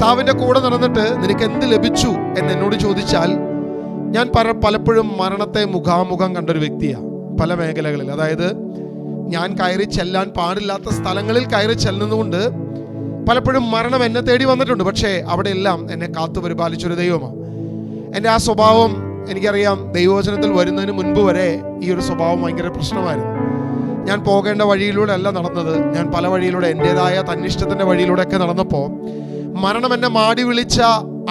കർത്താവിൻ്റെ കൂടെ നടന്നിട്ട് നിനക്ക് എന്ത് ലഭിച്ചു എന്ന് എന്നോട് ചോദിച്ചാൽ, ഞാൻ പലപ്പോഴും മരണത്തെ മുഖാമുഖം കണ്ടൊരു വ്യക്തിയാണ്. പല മേഖലകളിൽ, അതായത് ഞാൻ കയറി ചെല്ലാൻ പാടില്ലാത്ത സ്ഥലങ്ങളിൽ കയറി ചെല്ലുന്നതുകൊണ്ട് പലപ്പോഴും മരണം എന്നെ തേടി വന്നിട്ടുണ്ട്. പക്ഷേ അവിടെയെല്ലാം എന്നെ കാത്തു പരിപാലിച്ചൊരു ദൈവമാണ്. എൻ്റെ ആ സ്വഭാവം എനിക്കറിയാം. ദൈവവചനത്തിൽ വരുന്നതിന് മുൻപ് വരെ ഈ ഒരു സ്വഭാവം ഭയങ്കര പ്രശ്നമായിരുന്നു. ഞാൻ പോകേണ്ട വഴിയിലൂടെ അല്ല നടന്നത്. ഞാൻ പല വഴിയിലൂടെ, എൻ്റെതായ തന്നിഷ്ടത്തിൻ്റെ വഴിയിലൂടെയൊക്കെ നടന്നപ്പോൾ മരണം എന്നെ മാടി വിളിച്ച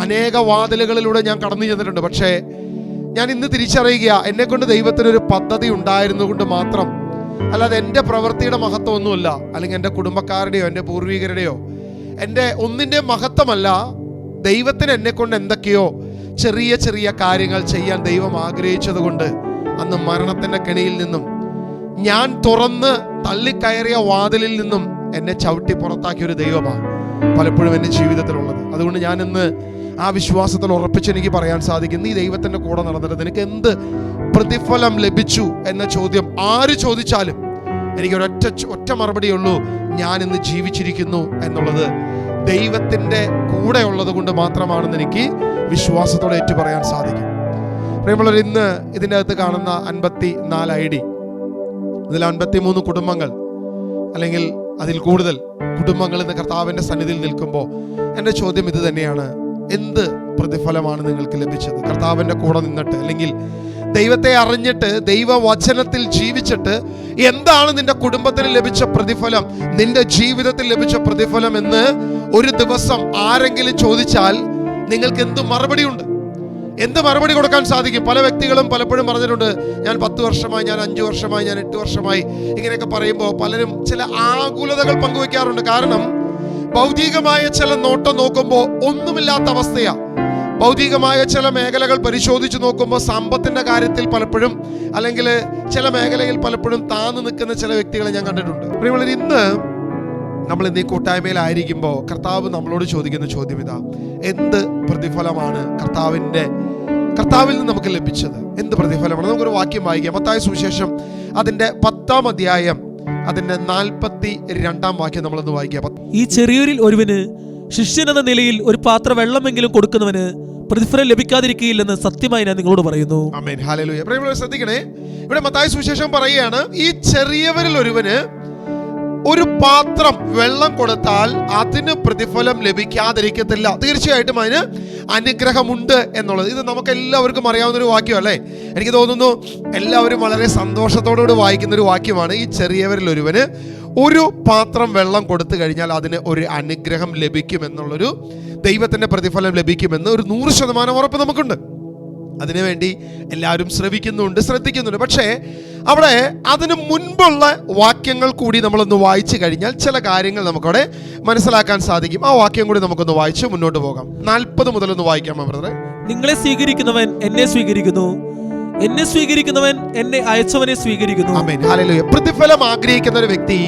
അനേക വാതിലുകളിലൂടെ ഞാൻ കടന്നു ചെന്നിട്ടുണ്ട്. പക്ഷേ ഞാൻ ഇന്ന് തിരിച്ചറിയുക, എന്നെക്കൊണ്ട് ദൈവത്തിനൊരു പദ്ധതി ഉണ്ടായിരുന്നുകൊണ്ട് മാത്രം, അല്ലാതെ എൻ്റെ പ്രവൃത്തിയുടെ മഹത്വമൊന്നുമല്ല, അല്ലെങ്കിൽ എൻ്റെ കുടുംബക്കാരുടെയോ എൻ്റെ പൂർവികരുടെയോ എൻ്റെ ഒന്നിൻ്റെ മഹത്വമല്ല. ദൈവത്തിന് എന്നെക്കൊണ്ട് എന്തൊക്കെയോ ചെറിയ ചെറിയ കാര്യങ്ങൾ ചെയ്യാൻ ദൈവം ആഗ്രഹിച്ചത് കൊണ്ട് അന്ന് മരണത്തിൻ്റെ കെണിയിൽ നിന്നും, ഞാൻ തുറന്ന് തള്ളിക്കയറിയ വാതിലിൽ നിന്നും എന്നെ ചവിട്ടി പുറത്താക്കിയൊരു ദൈവമാണ് പലപ്പോഴും എൻ്റെ ജീവിതത്തിലുള്ളത്. അതുകൊണ്ട് ഞാൻ ഇന്ന് ആ വിശ്വാസത്തിൽ ഉറപ്പിച്ച് എനിക്ക് പറയാൻ സാധിക്കും, നീ ദൈവത്തിൻ്റെ കൂടെ നടന്നിട്ട് നിനക്ക് എന്ത് പ്രതിഫലം ലഭിച്ചു എന്ന ചോദ്യം ആര് ചോദിച്ചാലും എനിക്കൊരൊറ്റ മറുപടിയുള്ളൂ, ഞാൻ ഇന്ന് ജീവിച്ചിരിക്കുന്നു എന്നുള്ളത് ദൈവത്തിൻ്റെ കൂടെ ഉള്ളത് കൊണ്ട് മാത്രമാണെന്ന് എനിക്ക് വിശ്വാസത്തോടെ ഏറ്റു പറയാൻ സാധിക്കും. പ്രിയമുള്ളവർ, ഇന്ന് ഇതിൻ്റെ അകത്ത് കാണുന്ന 54 ID, ഇതിൽ 53 കുടുംബങ്ങൾ അല്ലെങ്കിൽ അതിൽ കൂടുതൽ കുടുംബങ്ങൾ ഇന്ന് കർത്താവിൻ്റെ സന്നിധിയിൽ നിൽക്കുമ്പോൾ എൻ്റെ ചോദ്യം ഇത് തന്നെയാണ്, എന്ത് പ്രതിഫലമാണ് നിങ്ങൾക്ക് ലഭിച്ചത്? കർത്താവിൻ്റെ കൂടെ നിന്നിട്ട്, അല്ലെങ്കിൽ ദൈവത്തെ അറിഞ്ഞിട്ട് ദൈവവചനത്തിൽ ജീവിച്ചിട്ട് എന്താണ് നിന്റെ കുടുംബത്തിന് ലഭിച്ച പ്രതിഫലം, നിന്റെ ജീവിതത്തിൽ ലഭിച്ച പ്രതിഫലം എന്ന് ഒരു ദിവസം ആരെങ്കിലും ചോദിച്ചാൽ നിങ്ങൾക്ക് എന്ത് മറുപടിയുണ്ട്? എന്ത് മറുപടി കൊടുക്കാൻ സാധിക്കും? പല വ്യക്തികളും പലപ്പോഴും പറഞ്ഞിട്ടുണ്ട്, ഞാൻ 10 വർഷമായി, ഞാൻ 5 വർഷമായി, ഞാൻ 8 വർഷമായി, ഇങ്ങനെയൊക്കെ പറയുമ്പോൾ പലരും ചില ആകുലതകൾ പങ്കുവെക്കാറുണ്ട്. കാരണം ഭൗതികമായ ചില നോട്ടം നോക്കുമ്പോൾ ഒന്നുമില്ലാത്ത അവസ്ഥയാണ്. ഭൗതികമായ ചില മേഖലകൾ പരിശോധിച്ച് നോക്കുമ്പോൾ സമ്പത്തിൻ്റെ കാര്യത്തിൽ പലപ്പോഴും, അല്ലെങ്കിൽ ചില മേഖലയിൽ പലപ്പോഴും താന്നു നിൽക്കുന്ന ചില വ്യക്തികളെ ഞാൻ കണ്ടിട്ടുണ്ട്. പ്രിയമുള്ളവർ, ഇന്ന് നമ്മൾ ഇന്ന് ഈ കൂട്ടായ്മയിലായിരിക്കുമ്പോൾ കർത്താവ് നമ്മളോട് ചോദിക്കുന്ന ചോദ്യം ഇതാ, എന്ത് പ്രതിഫലമാണ് കർത്താവിൽ നിന്ന് നമുക്ക് ലഭിച്ചത്? എന്ത് പ്രതിഫലമാണ്? നമുക്കൊരു വാക്യം വായിക്കാം. മത്തായി സുവിശേഷം അതിൻ്റെ 10-ാം അധ്യായം അതിൻ്റെ 42-ാം വാക്യം നമ്മളൊന്ന് വായിക്കാം. ഈ ചെറിയൊരിൽ ഒരുവന് ശിഷ്യനെന്ന നിലയിൽ ഒരു പാത്രം വെള്ളമെങ്കിലും കൊടുക്കുന്നവന് പ്രതിഫലം ലഭിക്കാതിരിക്കുകയില്ലെന്ന് സത്യമായി ഞാൻ നിങ്ങളോട് പറയുന്നു. ആമേൻ, ഹല്ലേലൂയ. പ്രിയമുള്ളവർ, ശ്രദ്ധിക്കണേ, ഇവിടെ മത്തായി സുവിശേഷം പറയുകയാണ്, ഈ ചെറിയവരിൽ ഒരുവന് ഒരു പാത്രം വെള്ളം കൊടുത്താൽ അതിന് പ്രതിഫലം ലഭിക്കാതിരിക്കത്തില്ല. തീർച്ചയായിട്ടും അതിന് അനുഗ്രഹമുണ്ട് എന്നുള്ളത് ഇത് നമുക്ക് എല്ലാവർക്കും അറിയാവുന്ന ഒരു വാക്യം അല്ലേ? എനിക്ക് തോന്നുന്നു എല്ലാവരും വളരെ സന്തോഷത്തോടുകൂടി വായിക്കുന്ന ഒരു വാക്യമാണ്. ഈ ചെറിയവരിൽ ഒരുവന് ഒരു പാത്രം വെള്ളം കൊടുത്തു കഴിഞ്ഞാൽ അതിന് ഒരു അനുഗ്രഹം ലഭിക്കുമെന്നുള്ളൊരു, ദൈവത്തിൻ്റെ പ്രതിഫലം ലഭിക്കുമെന്ന് ഒരു 100% ഉറപ്പ് നമുക്കുണ്ട്. അതിനുവേണ്ടി എല്ലാവരും ശ്രദ്ധിക്കുന്നുണ്ട്. പക്ഷേ അവിടെ അതിനു മുൻപുള്ള വാക്യങ്ങൾ കൂടി നമ്മളൊന്ന് വായിച്ചു കഴിഞ്ഞാൽ ചില കാര്യങ്ങൾ നമുക്കവിടെ മനസ്സിലാക്കാൻ സാധിക്കും. ആ വാക്യം കൂടി നമുക്കൊന്ന് വായിച്ച് മുന്നോട്ട് പോകാം. 40 മുതൽ ഒന്ന് വായിക്കാം ബ്രദറെ. നിങ്ങളെ സ്വീകരിക്കുന്നവൻ എന്നെ സ്വീകരിക്കുന്നു, എന്നെ സ്വീകരിക്കുന്നവൻ എന്നെ അയച്ചവനെ സ്വീകരിക്കുന്നു. ആമേൻ, ഹല്ലേലൂയ. പ്രതിഫലം ആഗ്രഹിക്കുന്ന ഒരു വ്യക്തി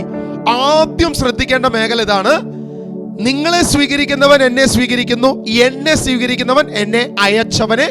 ആദ്യം ശ്രദ്ധിക്കേണ്ട മേഖല ഇതാണ്, നിങ്ങളെ സ്വീകരിക്കുന്നവൻ എന്നെ സ്വീകരിക്കുന്നു, എന്നെ സ്വീകരിക്കുന്നവൻ എന്നെ അയച്ചവനെ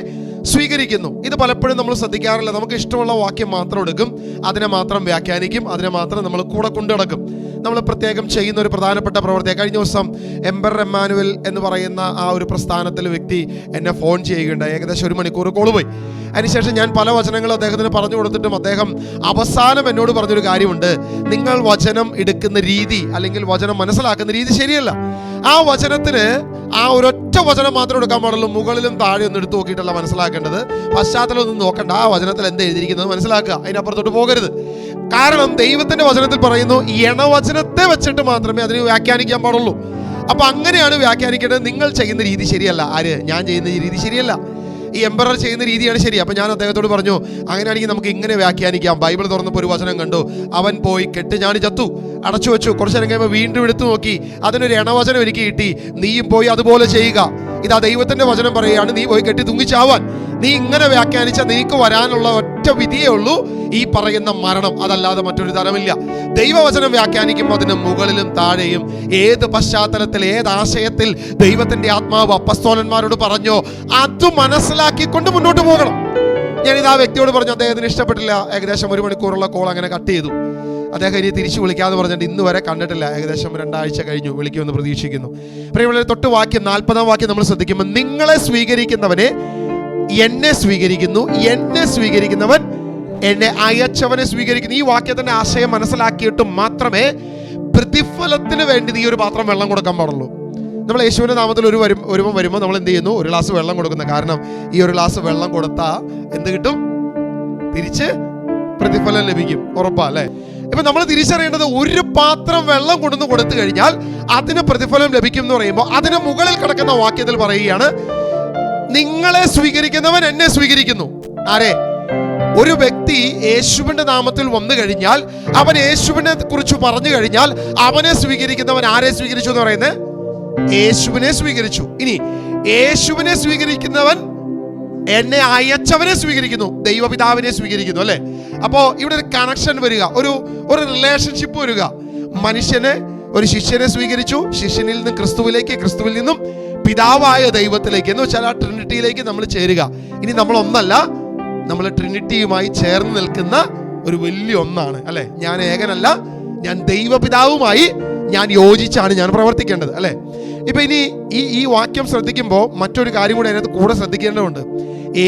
സ്വീകരിക്കുന്നു. ഇത് പലപ്പോഴും നമ്മൾ ശ്രദ്ധിക്കാറില്ല. നമുക്ക് ഇഷ്ടമുള്ള വാക്യം മാത്രം എടുക്കും, അതിനെ മാത്രം വ്യാഖ്യാനിക്കും, അതിനെ മാത്രം നമ്മൾ കൂടെ കൊണ്ടു നടക്കും. നമ്മൾ പ്രത്യേകം ചെയ്യുന്ന ഒരു പ്രധാനപ്പെട്ട പ്രവൃത്തി, കഴിഞ്ഞ ദിവസം എംബർ എമ്മാനുവൽ എന്ന് പറയുന്ന ആ ഒരു പ്രസ്ഥാനത്തിൽ വ്യക്തി എന്നെ ഫോൺ ചെയ്യുകയുണ്ടായി. ഏകദേശം 1 മണിക്കൂർ കോള് പോയി. അതിനുശേഷം ഞാൻ പല വചനങ്ങളും അദ്ദേഹത്തിന് പറഞ്ഞു കൊടുത്തിട്ടും അദ്ദേഹം അവസാനം എന്നോട് പറഞ്ഞൊരു കാര്യമുണ്ട്, നിങ്ങൾ വചനം എടുക്കുന്ന രീതി അല്ലെങ്കിൽ വചനം മനസ്സിലാക്കുന്ന രീതി ശരിയല്ല. ആ വചനത്തിന് ആ ഒരൊറ്റ വചനം മാത്രം എടുക്കാൻ പാടുള്ളൂ, മുകളിലും താഴെ ഒന്നും എടുത്തു നോക്കിയിട്ടല്ല മനസ്സിലാക്കേണ്ടത്, പശ്ചാത്തലം ഒന്നും നോക്കണ്ട, ആ വചനത്തിൽ എന്താ എഴുതിയിരിക്കുന്നത് മനസ്സിലാക്കുക, അതിനപ്പുറത്തോട്ട് പോകരുത്. കാരണം ദൈവത്തിന്റെ വചനത്തിൽ പറയുന്നു, ഇണവചനത്തെ വെച്ചിട്ട് മാത്രമേ അതിന് വ്യാഖ്യാനിക്കാൻ പാടുള്ളൂ. അപ്പൊ അങ്ങനെയാണ് വ്യാഖ്യാനിക്കേണ്ടത്. നിങ്ങൾ ചെയ്യുന്ന രീതി ശരിയല്ല. ഞാൻ ചെയ്യുന്ന രീതി ശരിയല്ല, ഈ എംബറർ ചെയ്യുന്ന രീതിയാണ് ശരി. അപ്പം ഞാൻ അദ്ദേഹത്തോട് പറഞ്ഞു, അങ്ങനെയാണെങ്കിൽ നമുക്ക് ഇങ്ങനെ വ്യാഖ്യാനിക്കാം. ബൈബിൾ തുറന്നപ്പോൾ ഒരു വചനം കണ്ടു, അവൻ പോയി കെട്ട് ഞാണി ചത്തു, അടച്ചു വെച്ചു. കുറച്ചു നേരം കഴിയുമ്പോൾ വീണ്ടും എടുത്തു നോക്കി, അതിനൊരു ഇണവചനം എനിക്ക് കിട്ടി, നീയും പോയി അതുപോലെ ചെയ്യുക. ഇതാ ദൈവത്തിന്റെ വചനം പറയുകയാണ്, നീ പോയി കെട്ടി തൂങ്ങിച്ചാവാൻ. നീ ഇങ്ങനെ വ്യാഖ്യാനിച്ചാൽ നിനക്ക് വരാനുള്ള ഒറ്റ വിധിയേ ഉള്ളൂ, ഈ പറയുന്ന മരണം, അതല്ലാതെ മറ്റൊരു തരമില്ല. ദൈവവചനം വ്യാഖ്യാനിക്കുമ്പോൾ അതിന് മുകളിലും താഴെയും ഏത് പശ്ചാത്തലത്തിൽ ഏത് ആശയത്തിൽ ദൈവത്തിന്റെ ആത്മാവ് അപ്പസ്തോലന്മാരോട് പറഞ്ഞോ അത് മനസ്സിലാക്കിക്കൊണ്ട് മുന്നോട്ട് പോകണം. ഞാനിത് ആ വ്യക്തിയോട് പറഞ്ഞു, അദ്ദേഹത്തിന് ഇഷ്ടപ്പെട്ടില്ല. ഏകദേശം 1 മണിക്കൂറുള്ള കോൾ അങ്ങനെ കട്ട് ചെയ്തു. അദ്ദേഹം ഇനി തിരിച്ചു വിളിക്കാമെന്ന് പറഞ്ഞിട്ട് ഇന്ന് വരെ കണ്ടിട്ടില്ല. ഏകദേശം 2 ആഴ്ച കഴിഞ്ഞു, വിളിക്കുമെന്ന് പ്രതീക്ഷിക്കുന്നു. പ്രിയമുള്ളവരെ, തൊട്ട് വാക്യം 40-ാം വാക്യം നമ്മൾ ശ്രദ്ധിക്കുമ്പോൾ, നിങ്ങളെ സ്വീകരിക്കുന്നവനെ എന്നെ സ്വീകരിക്കുന്നു, എന്നെ സ്വീകരിക്കുന്നവൻ എന്നെ അയച്ചവനെ സ്വീകരിക്കുന്നു. ഈ വാക്യത്തിന്റെ ആശയം മനസ്സിലാക്കിയിട്ട് മാത്രമേ പ്രതിഫലത്തിന് വേണ്ടി ഈ ഒരു പാത്രം വെള്ളം കൊടുക്കാൻ പാടുള്ളൂ. നമ്മൾ യേശുവിന്റെ നാമത്തിൽ ഒരുവൻ വരുമ്പോൾ നമ്മൾ എന്ത് ചെയ്യുന്നു? ഒരു ഗ്ലാസ് വെള്ളം കൊടുക്കുന്നത്. കാരണം ഈ ഒരു ഗ്ലാസ് വെള്ളം കൊടുത്താൽ എന്ത് കിട്ടും? തിരിച്ച് പ്രതിഫലം ലഭിക്കും, ഉറപ്പാ അല്ലേ? ഇപ്പൊ നമ്മൾ തിരിച്ചറിയേണ്ടത്, ഒരു പാത്രം വെള്ളം കൊണ്ടുവന്ന് കൊടുത്തു കഴിഞ്ഞാൽ അതിന് പ്രതിഫലം ലഭിക്കും എന്ന് പറയുമ്പോൾ, അതിന് മുകളിൽ കിടക്കുന്ന വാക്യത്തിൽ പറയുകയാണ്, നിങ്ങളെ സ്വീകരിക്കുന്നവൻ എന്നെ സ്വീകരിക്കുന്നു. ആരെ? ഒരു വ്യക്തി യേശുവിന്റെ നാമത്തിൽ വന്നു കഴിഞ്ഞാൽ, അവൻ യേശുവിനെ കുറിച്ച് പറഞ്ഞു കഴിഞ്ഞാൽ, അവനെ സ്വീകരിക്കുന്നവൻ ആരെ സ്വീകരിച്ചു എന്ന് പറയുന്നത്? യേശുവിനെ സ്വീകരിച്ചു. ഇനി യേശുവിനെ സ്വീകരിക്കുന്നവൻ എന്നെ അയച്ചവനെ സ്വീകരിക്കുന്നു, ദൈവപിതാവിനെ സ്വീകരിക്കുന്നു, അല്ലെ? അപ്പോ ഇവിടെ ഒരു കണക്ഷൻ വരിക, ഒരു റിലേഷൻഷിപ്പ് വരിക. മനുഷ്യനെ, ഒരു ശിഷ്യനെ സ്വീകരിച്ചു, ശിഷ്യനിൽ നിന്ന് ക്രിസ്തുവിലേക്ക്, ക്രിസ്തുവിൽ നിന്നും പിതാവായ ദൈവത്തിലേക്ക്, എന്ന് വെച്ചാൽ ആ ട്രിനിറ്റിയിലേക്ക് നമ്മൾ ചേരുക. ഇനി നമ്മൾ ഒന്നല്ല, നമ്മൾ ട്രിനിറ്റിയുമായി ചേർന്ന് നിൽക്കുന്ന ഒരു വലിയ ഒന്നാണ്, അല്ലെ? ഞാൻ ഏകനല്ല, ഞാൻ ദൈവപിതാവുമായി ഞാൻ യോജിച്ചാണ് ഞാൻ പ്രവർത്തിക്കേണ്ടത്, അല്ലെ? ഇപ്പൊ ഇനി ഈ വാക്യം ശ്രദ്ധിക്കുമ്പോൾ മറ്റൊരു കാര്യം കൂടെ അതിനകത്ത് കൂടെ ശ്രദ്ധിക്കേണ്ടതുണ്ട്.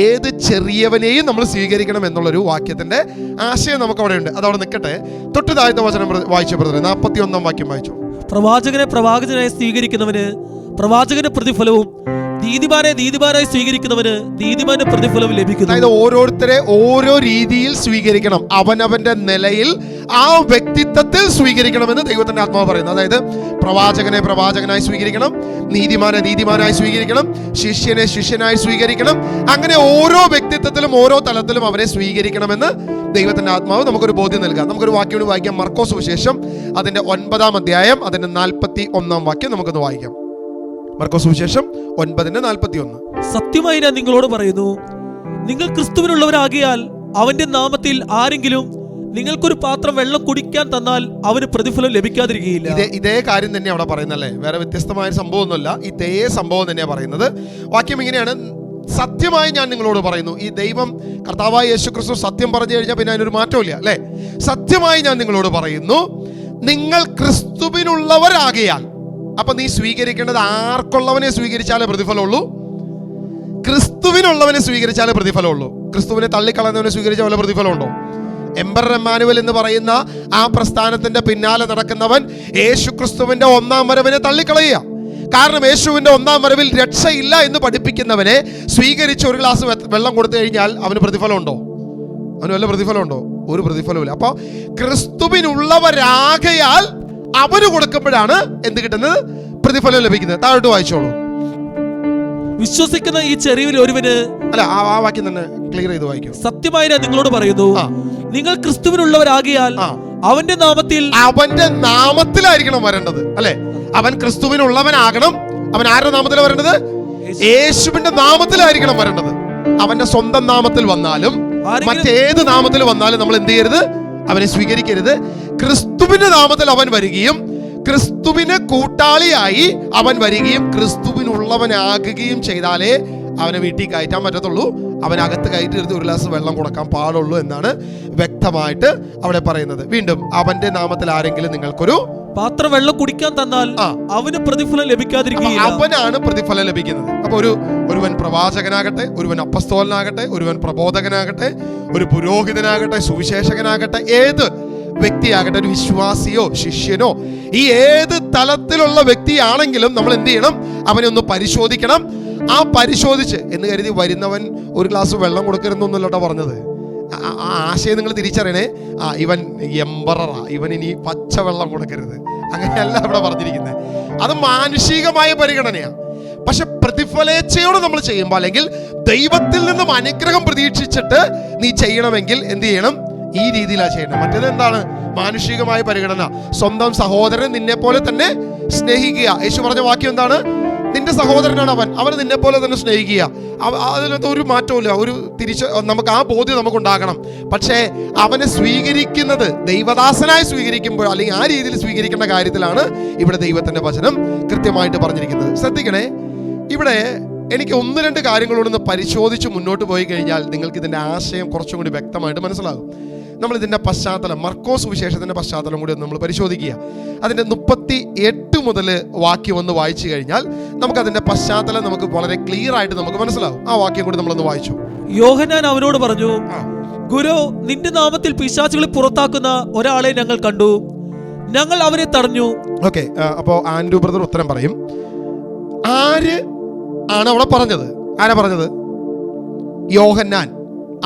ഏത് ചെറിയവനെയും നമ്മൾ സ്വീകരിക്കണം എന്നുള്ളൊരു വാക്യത്തിന്റെ ആശയം നമുക്ക് അവിടെ ഉണ്ട്. അതവിടെ നിൽക്കട്ടെ. തൊട്ട് താഴത്തെ വചനം വായിച്ചു, ബ്രദറെ. 41-ാം വാക്യം വായിച്ചു. പ്രവാചകനെ പ്രവാചകനായി സ്വീകരിക്കുന്നവന് പ്രവാചകന്റെ പ്രതിഫലവും നീതിമാനായി സ്വീകരിക്കുന്നവന് നീതിമാന്റെ പ്രതിഫലവും ലഭിക്കുന്നു. അതായത് ഓരോരുത്തരെ ഓരോ രീതിയിൽ സ്വീകരിക്കണം, അവനവന്റെ നിലയിൽ, ആ വ്യക്തിത്വത്തിൽ സ്വീകരിക്കണമെന്ന് ദൈവത്തിന്റെ ആത്മാവ് പറയുന്നു. അതായത് പ്രവാചകനെ പ്രവാചകനായി സ്വീകരിക്കണം, നീതിമാനായി സ്വീകരിക്കണം, ശിഷ്യനെ ശിഷ്യനായി സ്വീകരിക്കണം. അങ്ങനെ ഓരോ വ്യക്തിത്വത്തിലും ഓരോ തലത്തിലും അവരെ സ്വീകരിക്കണമെന്ന് ദൈവത്തിന്റെ ആത്മാവ് നമുക്കൊരു ബോധ്യം നൽകാം. നമുക്കൊരു വാക്യം വായിക്കാം. മർക്കോസ് സുവിശേഷം അതിന്റെ 9-ാം അധ്യായം അതിന്റെ 41-ാം വാക്യം നമുക്കൊന്ന് വായിക്കാം. മർക്കോസ് സുവിശേഷം 9:41. സത്യമായി ഞാൻ നിങ്ങളോട് പറയുന്നു, നിങ്ങൾ ക്രിസ്തുവിനുള്ളവരാകിയാൽ അവന്റെ നാമത്തിൽ ആരെങ്കിലും നിങ്ങൾക്കൊരു പാത്രം വെള്ളം കുടിക്കാൻ തന്നാൽ അവന് പ്രതിഫലം ലഭിക്കാതിരിക്കുകയില്ല. ഇതേ കാര്യം തന്നെ അവിടെ പറയുന്നല്ലേ, വേറെ വ്യത്യസ്തമായ സംഭവമൊന്നുമല്ല, ഇതേ സംഭവം തന്നെയാണ് പറയുന്നത്. വാക്യം ഇങ്ങനെയാണ്, സത്യമായി ഞാൻ നിങ്ങളോട് പറയുന്നു. ഈ ദൈവം കർത്താവായ യേശു ക്രിസ്തു സത്യം പറഞ്ഞു കഴിഞ്ഞാൽ പിന്നെ അതിനൊരു മാറ്റമില്ല, അല്ലെ? സത്യമായി ഞാൻ നിങ്ങളോട് പറയുന്നു, നിങ്ങൾ ക്രിസ്തുവിനുള്ളവരാകിയാൽ. അപ്പൊ നീ സ്വീകരിക്കേണ്ടത് ആർക്കുള്ളവനെ സ്വീകരിച്ചാലേ പ്രതിഫലമുള്ളൂ? ക്രിസ്തുവിനുള്ളവനെ സ്വീകരിച്ചാലേ പ്രതിഫലമുള്ളൂ. ക്രിസ്തുവിനെ തള്ളിക്കളയുന്നവനെ സ്വീകരിച്ച വല്ല പ്രതിഫലമുണ്ടോ? എംബറർ എമ്മാനുവൽ എന്ന് പറയുന്ന ആ പ്രസ്ഥാനത്തിന്റെ പിന്നാലെ നടക്കുന്നവൻ യേശു ക്രിസ്തുവിന്റെ 1-ാം വരവിനെ തള്ളിക്കളയുക. കാരണം യേശുവിന്റെ 1-ാം വരവിൽ രക്ഷയില്ല എന്ന് പഠിപ്പിക്കുന്നവനെ സ്വീകരിച്ച് ഒരു ഗ്ലാസ് വെള്ളം കൊടുത്തു കഴിഞ്ഞാൽ അവന് പ്രതിഫലമുണ്ടോ? അവന് വല്ല പ്രതിഫലമുണ്ടോ? ഒരു പ്രതിഫലമില്ല. അപ്പൊ ക്രിസ്തുവിനുള്ളവരാകയാൽ അവന് കൊടുക്കുമ്പോഴാണ് എന്ത് കിട്ടുന്നത്? പ്രതിഫലം ലഭിക്കുന്നത്. താഴോട്ട് വായിച്ചോളൂ. വിശ്വസിക്കുന്ന ഈ ചെറിയവരിൽ ഒരുവന്, അല്ല, ആ വാക്യം തന്നെ ക്ലിയർ ചെയ്ത് വായിക്കും. സത്യമായി ഞാൻ നിങ്ങളോട് പറയുന്നു, നിങ്ങൾ ക്രിസ്തുവിനുള്ളവരാകിയാൽ അവന്റെ നാമത്തിലായിരിക്കണം വരേണ്ടത്, അല്ലെ? അവൻ ക്രിസ്തുവിനുള്ളവനാകണം. അവൻ ആരുടെ നാമത്തിലാണ് വരേണ്ടത്? യേശുവിന്റെ നാമത്തിലായിരിക്കണം വരേണ്ടത്. അവന്റെ സ്വന്തം നാമത്തിൽ വന്നാലും മറ്റേത് നാമത്തിൽ വന്നാലും നമ്മൾ എന്ത് ചെയ്യരുത്? അവനെ സ്വീകരിക്കരുത്. ക്രിസ്തുവിന്റെ നാമത്തിൽ അവൻ വരികയും ക്രിസ്തുവിന് കൂട്ടാളിയായി അവൻ വരികയും ക്രിസ്തുവിനുള്ളവനാകുകയും ചെയ്താലേ അവനെ വീട്ടിൽ കയറ്റാൻ പറ്റത്തുള്ളൂ. അവനകത്ത് കയറ്റി ഒരു ഗ്ലാസ് വെള്ളം കൊടുക്കാൻ പാടുള്ളൂ എന്നാണ് വ്യക്തമായിട്ട് അവിടെ പറയുന്നത്. വീണ്ടും, അവന്റെ നാമത്തിൽ ആരെങ്കിലും നിങ്ങൾക്കൊരു പാത്രം വെള്ളം കുടിക്കാൻ തന്നാൽ അവന് പ്രതിഫലം ലഭിക്കാതിരിക്കുകയില്ല. അവനാണ് പ്രതിഫലം ലഭിക്കുന്നത്. അപ്പൊ ഒരുവൻ പ്രവാചകനാകട്ടെ, ഒരുവൻ അപ്പസ്തോലനാകട്ടെ, ഒരുവൻ പ്രബോധകനാകട്ടെ, ഒരു പുരോഹിതനാകട്ടെ, സുവിശേഷകനാകട്ടെ, ഏത് വ്യക്തിയാകട്ടെ, ഒരു വിശ്വാസിയോ ശിഷ്യനോ, ഈ ഏത് തലത്തിലുള്ള വ്യക്തിയാണെങ്കിലും നമ്മൾ എന്ത് ചെയ്യണം? അവനെ ഒന്ന് പരിശോധിക്കണം. ആ പരിശോധിച്ച് എന്ന് കരുതി വരുന്നവൻ ഒരു ഗ്ലാസ് വെള്ളം കൊടുക്കരുതെന്നൊന്നുമല്ലോ പറഞ്ഞത്. ആ ആശയം നിങ്ങൾ തിരിച്ചറിയണേ. ഇവൻ എംബററാ, ഇവൻ ഇനി പച്ചവെള്ളം കൊടുക്കരുത്, അങ്ങനെയല്ല ഇവിടെ പറഞ്ഞിരിക്കുന്നത്. അത് മാനുഷികമായ പരിഗണനയാണ്. പക്ഷെ പ്രതിഫലേച്ഛയോട് നമ്മൾ ചെയ്യുമ്പോൾ, അല്ലെങ്കിൽ ദൈവത്തിൽ നിന്നും അനുഗ്രഹം പ്രതീക്ഷിച്ചിട്ട് നീ ചെയ്യണമെങ്കിൽ എന്ത് ചെയ്യണം? ഈ രീതിയിലാണ് ചെയ്യണം. മറ്റേത് എന്താണ്? മാനുഷികമായ പരിഗണന. സ്വന്തം സഹോദരൻ നിന്നെ പോലെ തന്നെ സ്നേഹിക്കുക. യേശു പറഞ്ഞ വാക്യം എന്താണ്? നിന്റെ സഹോദരനാണ് അവൻ നിന്നെ പോലെ തന്നെ സ്നേഹിക്കുക. അതിനകത്ത് ഒരു മാറ്റമില്ല. നമുക്ക് ആ ബോധ്യം നമുക്കുണ്ടാകണം. പക്ഷേ അവനെ സ്വീകരിക്കുന്നത് ദൈവദാസനായി സ്വീകരിക്കുമ്പോൾ, അല്ലെങ്കിൽ ആ രീതിയിൽ സ്വീകരിക്കേണ്ട കാര്യത്തിലാണ് ഇവിടെ ദൈവത്തിന്റെ വചനം കൃത്യമായിട്ട് പറഞ്ഞിരിക്കുന്നത്. ശ്രദ്ധിക്കണേ, ഇവിടെ എനിക്ക് 1-2 കാര്യങ്ങളോടൊന്ന് പരിശോധിച്ച് മുന്നോട്ട് പോയി കഴിഞ്ഞാൽ നിങ്ങൾക്ക് ഇതിന്റെ ആശയം കുറച്ചും കൂടി വ്യക്തമായിട്ട് മനസ്സിലാകും. നമ്മൾ ഇതിൻ്റെ പശ്ചാത്തലം, മർക്കോസ് സുവിശേഷത്തിൻ്റെ പശ്ചാത്തലം കൂടി ഒന്ന് നമ്മൾ പരിശോധിക്കുക. അതിൻ്റെ 38 മുതൽ വാക്യം ഒന്ന് വായിച്ചു കഴിഞ്ഞാൽ നമുക്കതിൻ്റെ പശ്ചാത്തലം നമുക്ക് വളരെ ക്ലിയർ ആയിട്ട് നമുക്ക് മനസ്സിലാവും. ആ വാക്യം കൂടി നമ്മളൊന്ന് വായിച്ചു. യോഹന്നാൻ അവനോട് പറഞ്ഞു, ഗുരു, നിന്റെ നാമത്തിൽ പിശാചുകളെ പുറത്താക്കുന്ന ഒരാളെ ഞങ്ങൾ കണ്ടു, ഞങ്ങൾ അവനെ തടഞ്ഞു. ഓക്കെ, അപ്പോൾ ആൻഡ്രു ബ്രദർ ഉത്തരം പറയും. ആര് ആണ് അവിടെ പറഞ്ഞത്? ആരാ പറഞ്ഞത്? യോഹന്നാൻ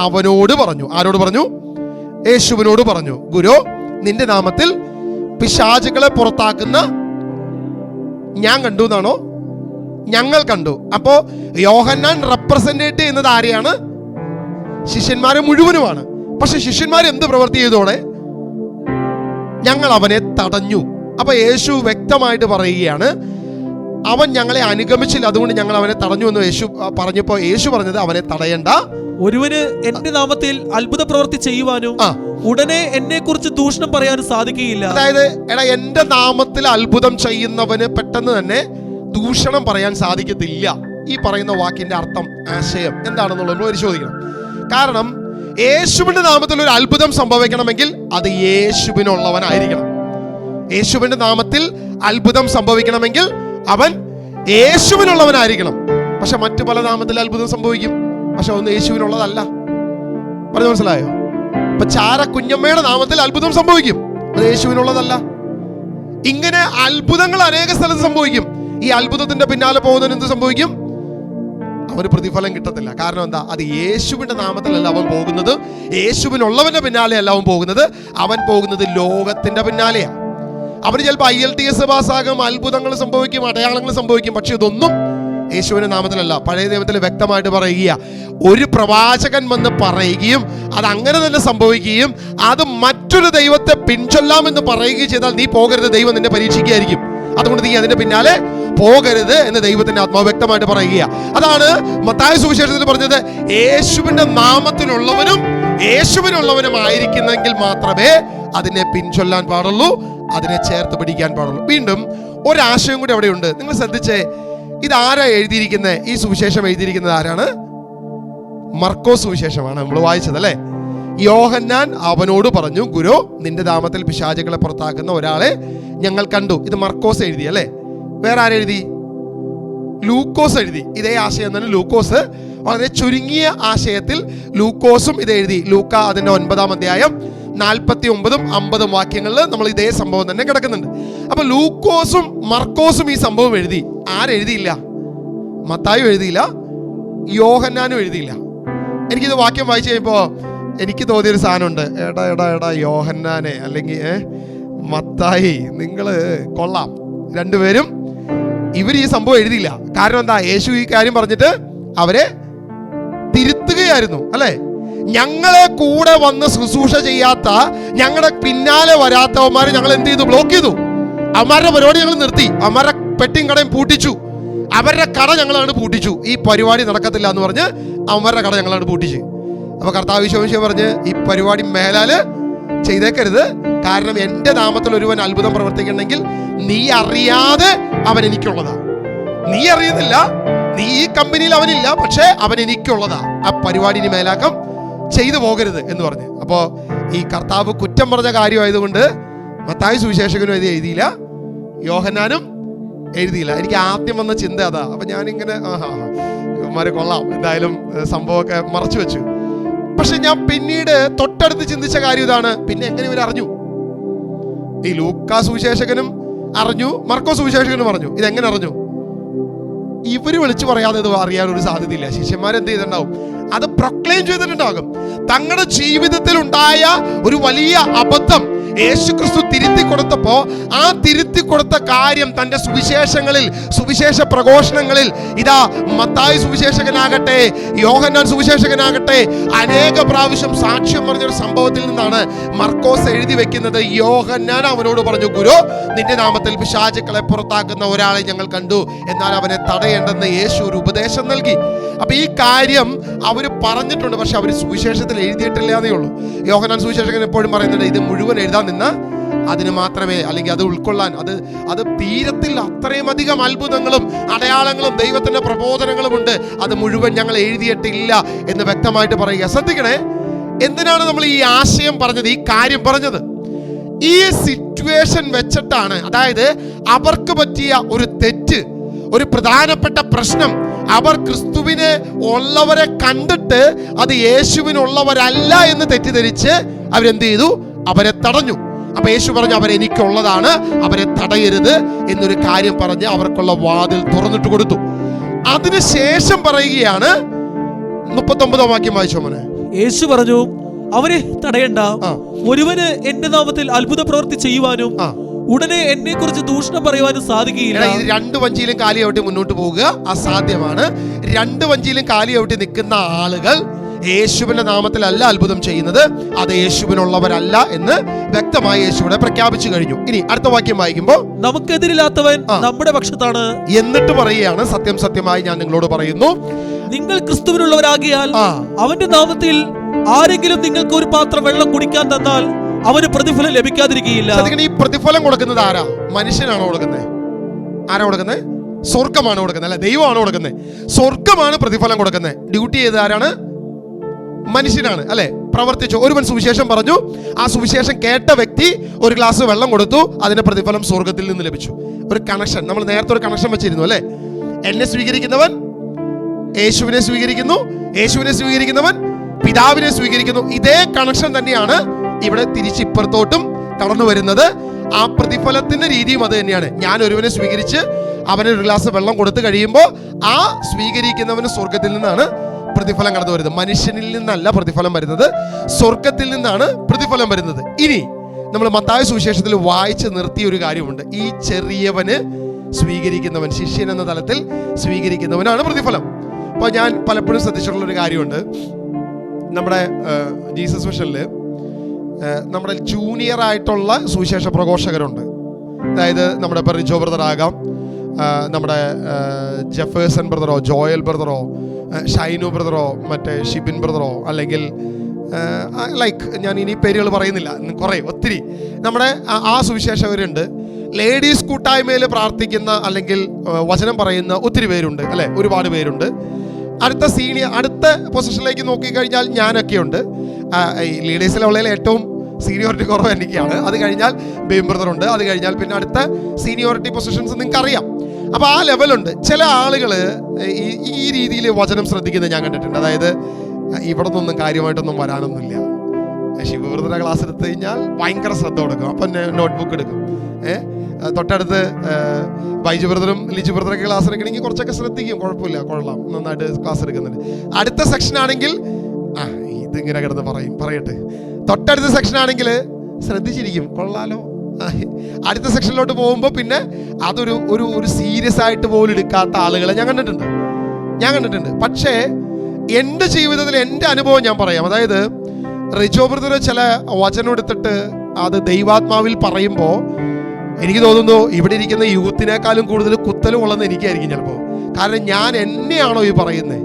അവനോട് പറഞ്ഞു. ആരോട് പറഞ്ഞു? യേശുവിനോട് പറഞ്ഞു, ഗുരു, നിന്റെ നാമത്തിൽ പിശാചുകളെ പുറത്താക്കുന്ന ഞാൻ കണ്ടു എന്നാണോ? ഞങ്ങൾ കണ്ടു. അപ്പോ യോഹന്നാൻ റെപ്രസെന്റേറ്റ് ചെയ്യുന്നത് ആരെയാണ്? ശിഷ്യന്മാരെ മുഴുവനുമാണ്. പക്ഷെ ശിഷ്യന്മാർ എന്ത് പ്രവൃത്തി ചെയ്തോടെ? ഞങ്ങൾ അവനെ തടഞ്ഞു. അപ്പൊ യേശു വ്യക്തമായിട്ട് പറയുകയാണ്, അവൻ ഞങ്ങളെ അനുഗമിച്ചില്ല, അതുകൊണ്ട് ഞങ്ങൾ അവനെ തടഞ്ഞു എന്ന് യേശു പറഞ്ഞപ്പോ യേശു പറഞ്ഞത് അവനെ തടയണ്ട. ഒരുവന് എന്റെ നാമത്തിൽ അത്ഭുത പ്രവൃത്തി ചെയ്യുവാനും ഉടനെ എന്നെ കുറിച്ച് ദൂഷണം പറയാനും സാധിക്കുകയില്ല. അതായത് എന്റെ നാമത്തിൽ അത്ഭുതം ചെയ്യുന്നവന് പെട്ടെന്ന് തന്നെ ദൂഷണം പറയാൻ സാധിക്കത്തില്ല. ഈ പറയുന്ന വാക്കിന്റെ അർത്ഥം, ആശയം എന്താണെന്നുള്ളത് നമ്മൾ പരിശോധിക്കണം. കാരണം യേശുവിന്റെ നാമത്തിൽ ഒരു അത്ഭുതം സംഭവിക്കണമെങ്കിൽ അത് യേശുവിനുള്ളവനായിരിക്കണം. യേശുവിന്റെ നാമത്തിൽ അത്ഭുതം സംഭവിക്കണമെങ്കിൽ അവൻ യേശുവിനുള്ളവനായിരിക്കണം. പക്ഷെ മറ്റു പല നാമത്തിൽ അത്ഭുതം സംഭവിക്കും, പക്ഷെ ഒന്നും യേശുവിനുള്ളതല്ല. പറഞ്ഞു മനസ്സിലായോ? ഇപ്പൊ ചാര കുഞ്ഞമ്മയുടെ നാമത്തിൽ അത്ഭുതം സംഭവിക്കും, അത് യേശുവിനുള്ളതല്ല. ഇങ്ങനെ അത്ഭുതങ്ങൾ അനേക സ്ഥലത്ത് സംഭവിക്കും. ഈ അത്ഭുതത്തിന്റെ പിന്നാലെ പോകുന്നതിന് എന്ത് സംഭവിക്കും? അവന് പ്രതിഫലം കിട്ടത്തില്ല. കാരണം എന്താ? അത് യേശുവിന്റെ നാമത്തിലല്ല അവൻ പോകുന്നത്, യേശുവിനുള്ളവന്റെ പിന്നാലെ അല്ല അവൻ പോകുന്നത്, അവൻ പോകുന്നത് ലോകത്തിന്റെ പിന്നാലെയാ. അവന് ചിലപ്പോൾ ILTS പാസ്സാകും, അത്ഭുതങ്ങൾ സംഭവിക്കും, അടയാളങ്ങൾ സംഭവിക്കും, പക്ഷെ ഇതൊന്നും യേശുവിന്റെ നാമത്തിലല്ല. പഴയ നിയമത്തിൽ വ്യക്തമായിട്ട് പറയുക, ഒരു പ്രവാചകൻ വന്ന് പറയുകയും അത് അങ്ങനെ തന്നെ സംഭവിക്കുകയും അത് മറ്റൊരു ദൈവത്തെ പിൻചൊല്ലാമെന്ന് പറയുകയും ചെയ്താൽ നീ പോകരുത്, ദൈവം നിന്നെ പരീക്ഷിക്കുകയായിരിക്കും, അതുകൊണ്ട് നീ അതിന്റെ പിന്നാലെ പോകരുത് എന്ന് ദൈവത്തിന്റെ ആത്മാവ് വ്യക്തമായിട്ട് പറയുക. അതാണ് മത്തായി സുവിശേഷത്തിൽ പറഞ്ഞത്, യേശുവിന്റെ നാമത്തിലുള്ളവനും യേശുവിനുള്ളവനും ആയിരിക്കുന്നെങ്കിൽ മാത്രമേ അതിനെ പിൻചൊല്ലാൻ പാടുള്ളൂ, അതിനെ ചേർത്ത് പിടിക്കാൻ പാടുള്ളൂ. വീണ്ടും ഒരാശയം കൂടി അവിടെയുണ്ട്. നിങ്ങൾ ശ്രദ്ധിച്ചേ, ഇതാരാ എഴുതിയിരിക്കുന്നത്? ഈ സുവിശേഷം എഴുതിയിരിക്കുന്നത് ആരാണ്? മർക്കോസ് സുവിശേഷമാണ് നമ്മൾ വായിച്ചത് അല്ലേ? യോഹന്നാൻ അവനോട് പറഞ്ഞു, ഗുരു, നിന്റെ നാമത്തിൽ പിശാചുകളെ പുറത്താക്കുന്ന ഒരാളെ ഞങ്ങൾ കണ്ടു. ഇത് മർക്കോസ് എഴുതി അല്ലേ? വേറെ ആരെഴുതി? ലൂക്കോസ് എഴുതി. ഇതേ ആശയം തന്നെ ലൂക്കോസ് വളരെ ചുരുങ്ങിയ ആശയത്തിൽ ലൂക്കോസും ഇത് എഴുതി. ലൂക്ക അതിന്റെ 9-ാം അധ്യായം 49-ഉം 50-ഉം വാക്യങ്ങളിൽ നമ്മൾ ഇതേ സംഭവം തന്നെ കിടക്കുന്നുണ്ട്. അപ്പൊ ലൂക്കോസും മർക്കോസും ഈ സംഭവം എഴുതി. ആരെഴുതിയില്ല? മത്തായും എഴുതിയില്ല, യോഹന്നാനും എഴുതിയില്ല. എനിക്കിത് വാക്യം വായിച്ചു കഴിയുമ്പോൾ എനിക്ക് തോന്നിയൊരു സാധനമുണ്ട്. എടാ യോഹന്നാനെ അല്ലെങ്കിൽ മത്തായി, നിങ്ങൾ കൊള്ളാം, രണ്ടുപേരും ഇവർ ഈ സംഭവം എഴുതിയില്ല. കാരണം എന്താ? യേശു ഈ കാര്യം പറഞ്ഞിട്ട് അവരെ തിരുത്തുകയായിരുന്നു അല്ലേ? ഞങ്ങളെ കൂടെ വന്ന് ശുശ്രൂഷ ചെയ്യാത്ത, ഞങ്ങളുടെ പിന്നാലെ വരാത്തവന്മാരെ ഞങ്ങൾ എന്ത് ചെയ്തു? ബ്ലോക്ക് ചെയ്തു. അവന്മാരുടെ പരിപാടി ഞങ്ങൾ നിർത്തി, അവന്മാരുടെ പെട്ടിയും കടയും പൂട്ടിച്ചു, അവരുടെ കട ഞങ്ങളാണ് പൂട്ടിച്ചു. ഈ പരിപാടി നടക്കത്തില്ല എന്ന് പറഞ്ഞ് അവന്മാരുടെ കട ഞങ്ങളാണ് പൂട്ടിച്ച്. അപ്പൊ കർത്താവ് വിശ്വസിച്ച് പറഞ്ഞ്, ഈ പരിപാടി മേലാല് ചെയ്തേക്കരുത്, കാരണം എൻ്റെ നാമത്തിൽ ഒരുവൻ അത്ഭുതം പ്രവർത്തിക്കണമെങ്കിൽ നീ അറിയാതെ അവൻ എനിക്കുള്ളതാ. നീ അറിയുന്നില്ല, നീ ഈ കമ്പനിയിൽ അവനില്ല, പക്ഷേ അവൻ എനിക്കുള്ളതാ. ആ പരിപാടി ഇനി മേലാക്കം ചെയ്തു പോകരുത് എന്ന് പറഞ്ഞ്. അപ്പോൾ ഈ കർത്താവ് കുറ്റം പറഞ്ഞ കാര്യമായതുകൊണ്ട് മത്തായി സുവിശേഷകനും എഴുതിയില്ല, യോഹന്നാനും എഴുതിയില്ല. എനിക്ക് ആദ്യം വന്ന ചിന്ത അതാ. അപ്പൊ ഞാനിങ്ങനെ ഇവന്മാരെ കൊള്ളാം, എന്തായാലും സംഭവമൊക്കെ മറച്ചു വെച്ചു. പക്ഷെ ഞാൻ പിന്നീട് തൊട്ടടുത്ത് ചിന്തിച്ച കാര്യം ഇതാണ്, പിന്നെ എങ്ങനെ ഇവർ അറിഞ്ഞു? ഈ ലൂക്കാ സുവിശേഷകനും അറിഞ്ഞു, മർക്കോസ് സുവിശേഷകനും അറിഞ്ഞു. ഇതെങ്ങനെ അറിഞ്ഞു? ഇവര് വിളിച്ചു പറയാതെ ഇത് അറിയാൻ ഒരു സാധ്യതയില്ല. ശിഷ്യന്മാരെന്ത് ചെയ്തിട്ടുണ്ടാവും? അത് പ്രൊക്ലെയിം ചെയ്തിട്ടുണ്ടാകും. തങ്ങളുടെ ജീവിതത്തിൽ ഉണ്ടായ ഒരു വലിയ അബദ്ധം യേശുക്രിസ്തു തിരുത്തി കൊടുത്തപ്പോ ആ തിരുത്തി കൊടുത്ത കാര്യം തന്റെ സുവിശേഷങ്ങളിൽ, സുവിശേഷ പ്രഘോഷണങ്ങളിൽ, ഇതാ മത്തായി സുവിശേഷകനാകട്ടെ, യോഹന്നാൻ സുവിശേഷകനാകട്ടെ, അനേക പ്രാവശ്യം സാക്ഷ്യം പറഞ്ഞൊരു സംഭവത്തിൽ നിന്നാണ് മർക്കോസ് എഴുതി വെക്കുന്നത്. യോഹന്നാൻ അവനോട് പറഞ്ഞു, ഗുരു, നിന്റെ നാമത്തിൽ പിശാചുക്കളെ പുറത്താക്കുന്ന ഒരാളെ ഞങ്ങൾ കണ്ടു, എന്നാൽ അവനെ തടയേണ്ടെന്ന് യേശു ഒരു ഉപദേശം നൽകി. അപ്പൊ ഈ കാര്യം അവര് പറഞ്ഞിട്ടുണ്ട്, പക്ഷെ അവർ സുവിശേഷത്തിൽ എഴുതിയിട്ടില്ല എന്നേ ഉള്ളൂ. യോഹന്നാൻ സുവിശേഷകൻ എപ്പോഴും പറയുന്നുണ്ട്, ഇത് മുഴുവൻ എഴുതാൻ നിന്ന് അതിന് മാത്രമേ, അല്ലെങ്കിൽ അത് ഉൾക്കൊള്ളാൻ അത് തീരത്തിൽ അത്രയും അധികം അത്ഭുതങ്ങളും അടയാളങ്ങളും ദൈവത്തിന്റെ പ്രബോധനങ്ങളും ഉണ്ട്, അത് മുഴുവൻ ഞങ്ങൾ എഴുതിയിട്ടില്ല എന്ന് വ്യക്തമായിട്ട് പറയുക. ശ്രദ്ധിക്കണേ, എന്തിനാണ് നമ്മൾ ഈ ആശയം പറഞ്ഞത്, ഈ കാര്യം പറഞ്ഞത്? ഈ സിറ്റുവേഷൻ വെച്ചിട്ടാണ്, അതായത് അവർക്ക് പറ്റിയ ഒരു തെറ്റ്, ഒരു പ്രധാനപ്പെട്ട പ്രശ്നം, അവർ ക്രിസ്തുവിനെ ഉള്ളവരെ കണ്ടിട്ട് അത് യേശുവിനുള്ളവരല്ല എന്ന് തെറ്റിദ്ധരിച്ച് അവരെന്ത് ചെയ്തു? അവരെ തടഞ്ഞു. അപ്പൊ യേശു പറഞ്ഞു, അവരെനിക്കുള്ളതാണ്, അവരെ തടയരുത് എന്നൊരു കാര്യം പറഞ്ഞ് അവർക്കുള്ള വാതിൽ തുറന്നിട്ട് കൊടുത്തു. അതിനുശേഷം പറയുകയാണ്, 39 വാക്യം വായിച്ചോ മോനെ. യേശു പറഞ്ഞു, അവരെ തടയണ്ട. ഒരുവന് എന്റെ നാമത്തിൽ അത്ഭുത പ്രവൃത്തി ചെയ്യുവാനും ഉടനെ എന്നെ കുറിച്ച് ദൂഷണം പറയുവാനും സാധിക്കുകയില്ല. ഇത് 2 വഞ്ചിയിലും കാലി ചവിട്ടി മുന്നോട്ട് പോവുക അസാധ്യമാണ്. 2 വഞ്ചിയിലും കാലി ചവിട്ടി നിൽക്കുന്ന ആളുകൾ യേശുവിന്റെ നാമത്തിലല്ല അത്ഭുതം ചെയ്യുന്നത്, അത് യേശുവിനുള്ളവരല്ല എന്ന് വ്യക്തമായി യേശുവിടെ പ്രഖ്യാപിച്ചു കഴിഞ്ഞു. ഇനി അടുത്ത വാക്യം വായിക്കുമ്പോൾ, നമുക്കെതിരില്ലാത്തവൻ നമ്മുടെ പക്ഷത്താണ്. എന്നിട്ട് പറയുകയാണ്, സത്യം സത്യമായി ഞാൻ നിങ്ങളോട് പറയുന്നു, നിങ്ങൾ ക്രിസ്തുവിനുള്ളവരാകിയാൽ അവന്റെ നാമത്തിൽ ആരെങ്കിലും നിങ്ങൾക്ക് ഒരു പാത്രം വെള്ളം കുടിക്കാൻ തന്നാൽ അവന് പ്രതിഫലം ലഭിക്കാതിരിക്കുകയില്ല. ഈ പ്രതിഫലം കൊടുക്കുന്നത് ആരാ? മനുഷ്യനാണോ കൊടുക്കുന്നത്? ആരാ കൊടുക്കുന്നത്? സ്വർഗമാണ് കൊടുക്കുന്നത്, അല്ലെ? ദൈവമാണോ കൊടുക്കുന്നത്? സ്വർഗമാണ് പ്രതിഫലം കൊടുക്കുന്നത്. ഡ്യൂട്ടി ചെയ്ത് ആരാണ്? മനുഷ്യനാണ്, അല്ലെ? പ്രവർത്തിച്ചു. ഒരുവൻ സുവിശേഷം പറഞ്ഞു, ആ സുവിശേഷം കേട്ട വ്യക്തി ഒരു ഗ്ലാസ് വെള്ളം കൊടുത്തു, അതിന്റെ പ്രതിഫലം സ്വർഗത്തിൽ നിന്ന് ലഭിച്ചു. ഒരു കണക്ഷൻ, നമ്മൾ നേരത്തെ ഒരു കണക്ഷൻ വെച്ചിരുന്നു, അല്ലെ? എന്നെ സ്വീകരിക്കുന്നവൻ യേശുവിനെ സ്വീകരിക്കുന്നു, യേശുവിനെ സ്വീകരിക്കുന്നവൻ പിതാവിനെ സ്വീകരിക്കുന്നു. ഇതേ കണക്ഷൻ തന്നെയാണ് ഇവിടെ തിരിച്ചിപ്പുറത്തോട്ടും കടന്നു വരുന്നത്. ആ പ്രതിഫലത്തിന്റെ രീതിയും അത് തന്നെയാണ്. ഞാൻ ഒരുവനെ സ്വീകരിച്ച് അവന് ഒരു ഗ്ലാസ് വെള്ളം കൊടുത്തു കഴിയുമ്പോൾ ആ സ്വീകരിക്കുന്നവന് സ്വർഗത്തിൽ നിന്നാണ് പ്രതിഫലം കടന്നു വരുന്നത്. മനുഷ്യനിൽ നിന്നല്ല പ്രതിഫലം വരുന്നത്, സ്വർഗത്തിൽ നിന്നാണ് പ്രതിഫലം വരുന്നത്. ഇനി നമ്മൾ മത്തായി സുവിശേഷത്തിൽ വായിച്ച് നിർത്തിയ ഒരു കാര്യമുണ്ട്. ഈ ചെറിയവന് സ്വീകരിക്കുന്നവൻ, ശിഷ്യൻ എന്ന തലത്തിൽ സ്വീകരിക്കുന്നവനാണ് പ്രതിഫലം. അപ്പോൾ ഞാൻ പലപ്പോഴും ശ്രദ്ധിച്ചിട്ടുള്ളൊരു കാര്യമുണ്ട്, നമ്മുടെ ജീസസ് മിഷനിൽ നമ്മുടെ ജൂനിയർ ആയിട്ടുള്ള സുവിശേഷ പ്രഘോഷകരുണ്ട്. അതായത് നമ്മുടെ റിജോ ബ്രദർ ആകാം, നമ്മുടെ ജെഫേഴ്സൺ ബ്രദറോ, ജോയൽ ബ്രദറോ, ഷൈനു ബ്രദറോ, മറ്റേ ഷിബിൻ ബ്രദറോ, അല്ലെങ്കിൽ ലൈക്ക് ഞാൻ ഇനി പേരുകൾ പറയുന്നില്ല, കുറേ ഒത്തിരി നമ്മുടെ ആ സുവിശേഷകരുണ്ട്. ലേഡീസ് കൂട്ടായ്മയിൽ പ്രാർത്ഥിക്കുന്ന അല്ലെങ്കിൽ വചനം പറയുന്ന ഒത്തിരി പേരുണ്ട്, അല്ലെ? ഒരുപാട് പേരുണ്ട്. അടുത്ത പൊസിഷനിലേക്ക് നോക്കിക്കഴിഞ്ഞാൽ ഞാനൊക്കെ ഉണ്ട്. ഈ ലീഡേഴ്സിലുള്ളതിൽ ഏറ്റവും സീനിയോറിറ്റി കുറവ് എനിക്കാണ്. അത് കഴിഞ്ഞാൽ ബീം ബ്രദർ ഉണ്ട്. അത് കഴിഞ്ഞാൽ പിന്നെ അടുത്ത സീനിയോറിറ്റി പൊസിഷൻസ് നിങ്ങൾക്ക് അറിയാം. അപ്പോൾ ആ ലെവലുണ്ട്. ചില ആളുകൾ ഈ രീതിയിൽ വചനം ശ്രദ്ധിക്കുന്നത് ഞാൻ കണ്ടിട്ടുണ്ട്. അതായത് ഇവിടെ നിന്നൊന്നും കാര്യമായിട്ടൊന്നും വരാനൊന്നുമില്ല. ശിവബ്രദറെ ക്ലാസ് എടുത്തു കഴിഞ്ഞാൽ ഭയങ്കര ശ്രദ്ധ കൊടുക്കും, അപ്പം നോട്ട്ബുക്ക് എടുക്കും. തൊട്ടടുത്ത് ബൈജു ബ്രദറും ലിജു ബ്രദറൊക്കെ ക്ലാസ് എടുക്കണമെങ്കിൽ കുറച്ചൊക്കെ ശ്രദ്ധിക്കും, കുഴപ്പമില്ല, കൊള്ളാം, നന്നായിട്ട് ക്ലാസ് എടുക്കുന്നുണ്ട്. അടുത്ത സെക്ഷൻ ആണെങ്കിൽ ഇതിങ്ങനെ കിടന്ന് പറയട്ടെ. തൊട്ടടുത്ത സെക്ഷൻ ആണെങ്കിൽ ശ്രദ്ധിച്ചിരിക്കും, കൊള്ളാലോ. അടുത്ത സെക്ഷനിലോട്ട് പോകുമ്പോൾ പിന്നെ അതൊരു ഒരു സീരിയസ് ആയിട്ട് പോലും എടുക്കാത്ത ആളുകളെ ഞാൻ കണ്ടിട്ടുണ്ട്. പക്ഷേ എൻ്റെ ജീവിതത്തിൽ എൻ്റെ അനുഭവം ഞാൻ പറയാം. അതായത് റിജോ ബ്രദർ ചില വചനം എടുത്തിട്ട് അത് ദൈവാത്മാവിൽ പറയുമ്പോൾ എനിക്ക് തോന്നുന്നു ഇവിടെ ഇരിക്കുന്ന യൂത്തിനേക്കാളും കൂടുതൽ കുത്തലും ഉള്ളതെന്ന് എനിക്കായിരിക്കും ചിലപ്പോൾ. കാരണം ഞാൻ എന്നെയാണോ ഈ പറയുന്നത്,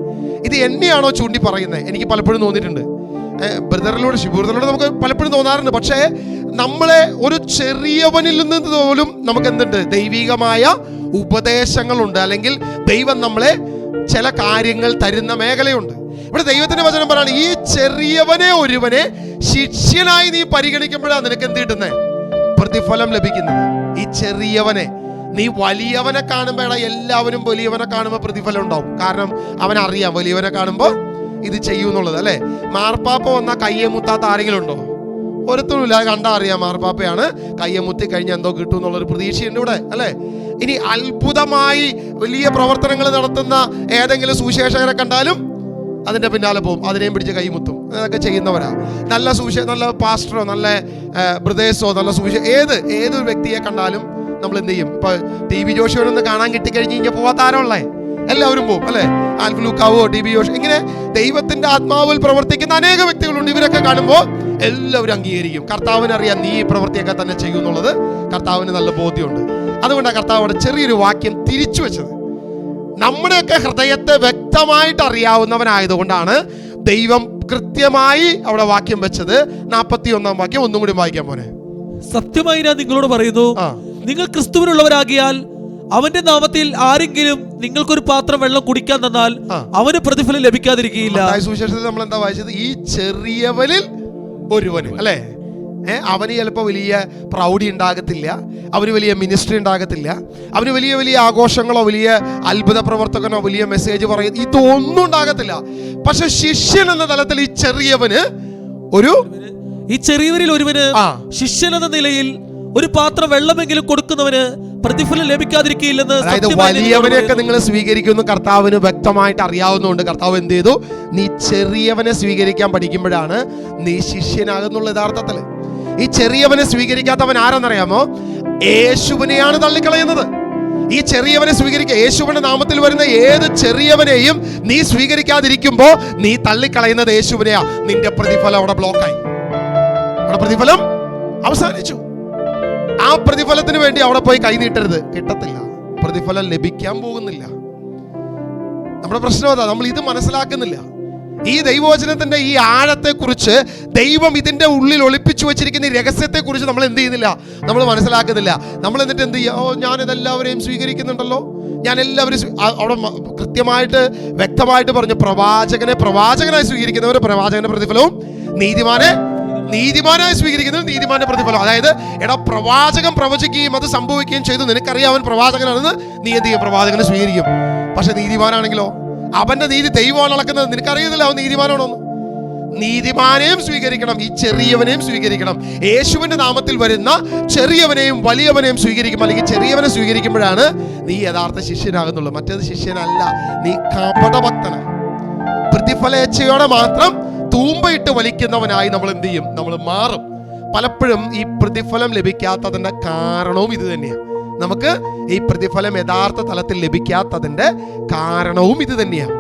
ഇത് എന്നെയാണോ ചൂണ്ടി പറയുന്നത്, എനിക്ക് പലപ്പോഴും തോന്നിയിട്ടുണ്ട്. ബ്രദറിലൂടെ ശിവബ്രദറിലൂടെ നമുക്ക് പലപ്പോഴും തോന്നാറുണ്ട്. പക്ഷേ നമ്മളെ ഒരു ചെറിയവനിൽ നിന്ന് പോലും നമുക്ക് എന്തുണ്ട്? ദൈവികമായ ഉപദേശങ്ങളുണ്ട്, അല്ലെങ്കിൽ ദൈവം നമ്മളെ ചില കാര്യങ്ങൾ തരുന്ന മേഖലയുണ്ട്. ഇവിടെ ദൈവത്തിന്റെ വചനം പറയാണ്, ഈ ചെറിയവനെ ഒരുവനെ ശിഷ്യനായി നീ പരിഗണിക്കുമ്പോഴാണ് നിനക്ക് എന്ത് കിട്ടുന്നത്? പ്രതിഫലം ലഭിക്കുന്നത്. ഈ ചെറിയവനെ നീ വലിയവനെ കാണുമ്പോൾ, എല്ലാവരും വലിയവനെ കാണുമ്പോൾ പ്രതിഫലം ഉണ്ടാവും. കാരണം അവനറിയാം വലിയവനെ കാണുമ്പോൾ ഇത് ചെയ്യൂന്നുള്ളത്, അല്ലെ? മാർപ്പാപ്പ വന്നാൽ കയ്യെ മുത്താത്ത ആരെങ്കിലും ഉണ്ടോ? ഒരുത്തരുമില്ല. അത് കണ്ടാ അറിയാം മാർപ്പാപ്പയാണ്, കയ്യെ മുത്തി കഴിഞ്ഞാൽ എന്തോ കിട്ടും എന്നുള്ളൊരു പ്രതീക്ഷയുണ്ട് ഇവിടെ, അല്ലെ? ഇനി അത്ഭുതമായി വലിയ പ്രവർത്തനങ്ങൾ നടത്തുന്ന ഏതെങ്കിലും സുവിശേഷകരെ കണ്ടാലും അതിന്റെ പിന്നാലെ പോകും, അതിനെയും പിടിച്ച് കൈമുത്തും. അതൊക്കെ ചെയ്യുന്നവരാ. നല്ല പാസ്റ്ററോ, നല്ല ബ്രദേഴ്സോ, നല്ല ഏതൊരു വ്യക്തിയെ കണ്ടാലും നമ്മൾ എന്ത് ചെയ്യും? ഇപ്പൊ TV ജോഷിയോടൊന്ന് കാണാൻ കിട്ടിക്കഴിഞ്ഞ് കഴിഞ്ഞാൽ പോവാത്ത ആരുള്ളേ? എല്ലാവരും പോകും, അല്ലെ? ആൽഫ് ലൂക്കാവോ, TV ജോഷി, ഇങ്ങനെ ദൈവത്തിന്റെ ആത്മാവിൽ പ്രവർത്തിക്കുന്ന അനേക വ്യക്തികളുണ്ട്. ഇവരൊക്കെ കാണുമ്പോൾ എല്ലാവരും അംഗീകരിക്കും. കർത്താവിനറിയാം നീ ഈ പ്രവൃത്തിയൊക്കെ തന്നെ ചെയ്യുന്നുള്ളത് കർത്താവിന് നല്ല ബോധ്യമുണ്ട്. അതുകൊണ്ടാണ് കർത്താവ് ചെറിയൊരു വാക്യം തിരിച്ചു വെച്ചത്. നമ്മുടെയൊക്കെ ഹൃദയത്തെ വ്യക്തമായിട്ട് അറിയാവുന്നവനായതുകൊണ്ടാണ് ദൈവം കൃത്യമായി അവിടെ വാക്യം വെച്ചത്. 41-ാം വാക്യം ഒന്നും കൂടി വായിക്കാൻ പോനെ. സത്യമായി ഞാൻ നിങ്ങളോട് പറയുന്നു, നിങ്ങൾ ക്രിസ്തുവിനുള്ളവരാകിയാൽ അവന്റെ നാമത്തിൽ ആരെങ്കിലും നിങ്ങൾക്കൊരു പാത്രം വെള്ളം കുടിക്കാൻ തന്നാൽ അവന് പ്രതിഫലം ലഭിക്കാതിരിക്കുകയില്ല. സുവിശേഷത്തിൽ നമ്മൾ എന്താ വായിച്ചത്? ഈ ചെറിയവനിൽ ഒരുവന്, അല്ലേ? അവന് ചിലപ്പോൾ വലിയ പ്രൗഢി ഉണ്ടാകത്തില്ല, അവന് വലിയ മിനിസ്ട്രി ഉണ്ടാകത്തില്ല, അവന് വലിയ വലിയ ആഘോഷങ്ങളോ വലിയ അത്ഭുത പ്രവർത്തകനോ വലിയ മെസ്സേജ് പറയുന്ന ഇതൊന്നും ഉണ്ടാകത്തില്ല. പക്ഷെ ശിഷ്യൻ എന്ന തലത്തിൽ ഈ ചെറിയവന് ഈ ചെറിയവരിൽ ഒരുവന് ശിഷ്യൻ എന്ന നിലയിൽ ഒരു പാത്രം വെള്ളമെങ്കിലും കൊടുക്കുന്നവന് പ്രതിഫലം ലഭിക്കാതിരിക്കില്ലെന്ന്. അതായത് വലിയവനെയൊക്കെ നിങ്ങൾ സ്വീകരിക്കുന്നു കർത്താവിന് വ്യക്തമായിട്ട് അറിയാവുന്നതുകൊണ്ട് കർത്താവ് എന്ത് ചെയ്തു? നീ ചെറിയവനെ സ്വീകരിക്കാൻ പഠിക്കുമ്പോഴാണ് നീ ശിഷ്യനാകുന്നുള്ള യഥാർത്ഥത്തിൽ. ഈ ചെറിയവനെ സ്വീകരിക്കാത്തവൻ ആരെന്നറിയാമോ? യേശുവിനെയാണ് തള്ളിക്കളയുന്നത്. ഈ ചെറിയവനെ സ്വീകരിക്കുക, യേശുവിന്റെ നാമത്തിൽ വരുന്ന ഏത് ചെറിയവനെയും നീ സ്വീകരിക്കാതിരിക്കുമ്പോ നീ തള്ളിക്കളയുന്നത് യേശുവിനെയാ. നിന്റെ പ്രതിഫലം അവിടെ ബ്ലോക്കായി, അവിടെ പ്രതിഫലം അവസാനിച്ചു. ആ പ്രതിഫലത്തിന് വേണ്ടി അവിടെ പോയി കൈ നീട്ടരുത്, കിട്ടത്തില്ല. പ്രതിഫലം ലഭിക്കാൻ പോകുന്നില്ല. നമ്മുടെ പ്രശ്നം അതാ, നമ്മൾ ഇത് മനസ്സിലാക്കുന്നില്ല. ഈ ദൈവവചനത്തിന്റെ ഈ ആഴത്തെക്കുറിച്ച്, ദൈവം ഇതിന്റെ ഉള്ളിൽ ഒളിപ്പിച്ചു വെച്ചിരിക്കുന്ന ഈ രഹസ്യത്തെക്കുറിച്ച് നമ്മൾ എന്ത് ചെയ്യുന്നില്ല? നമ്മൾ മനസ്സിലാക്കുന്നില്ല. നമ്മൾ എന്നിട്ട് എന്ത് ചെയ്യുക? ഞാനിതെല്ലാവരെയും സ്വീകരിക്കുന്നുണ്ടല്ലോ, ഞാൻ എല്ലാവരും അവിടെ കൃത്യമായിട്ട് വ്യക്തമായിട്ട് പറഞ്ഞു, പ്രവാചകനായി സ്വീകരിക്കുന്നവർ പ്രവാചകന്റെ പ്രതിഫലവും, നീതിമാനായി സ്വീകരിക്കുന്നത് നീതിമാന്റെ പ്രതിഫലം. അതായത് പ്രവാചകൻ പ്രവചിക്കുകയും അത് സംഭവിക്കുകയും ചെയ്തു, നിനക്കറിയാം അവൻ പ്രവാചകനാണെന്ന്, നീ എന്ത് ചെയ്യും? പ്രവാചകനെ സ്വീകരിക്കും. പക്ഷെ നീതിമാനാണെങ്കിലോ അവന്റെ നീതി ദൈവമാണ് അളക്കുന്നത്, നിനക്കറിയുന്നില്ല അവൻ നീതിമാനാണോന്ന്. നീതിമാനെയും സ്വീകരിക്കണം, ഈ ചെറിയവനെയും സ്വീകരിക്കണം. യേശുവിന്റെ നാമത്തിൽ വരുന്ന ചെറിയവനെയും വലിയവനെയും സ്വീകരിക്കും. അല്ലെങ്കിൽ ചെറിയവനെ സ്വീകരിക്കുമ്പോഴാണ് നീ യഥാർത്ഥ ശിഷ്യനാകുന്നുള്ളൂ. മറ്റേത് ശിഷ്യനല്ല, നീ കപടഭക്തനാണ്. പ്രതിഫലേച്ഛയോടെ മാത്രം തൂമ്പയിട്ട് വലിക്കുന്നവനായി നമ്മൾ എന്ത് ചെയ്യും? നമ്മൾ മാറും. പലപ്പോഴും ഈ പ്രതിഫലം ലഭിക്കാത്തതിന്റെ കാരണവും ഇത് തന്നെയാണ്. നമുക്ക് ഈ പ്രതിഫലം യഥാർത്ഥ തലത്തിൽ ലഭിക്കാത്തതിന്റെ കാരണവും ഇത് തന്നെയാണ്.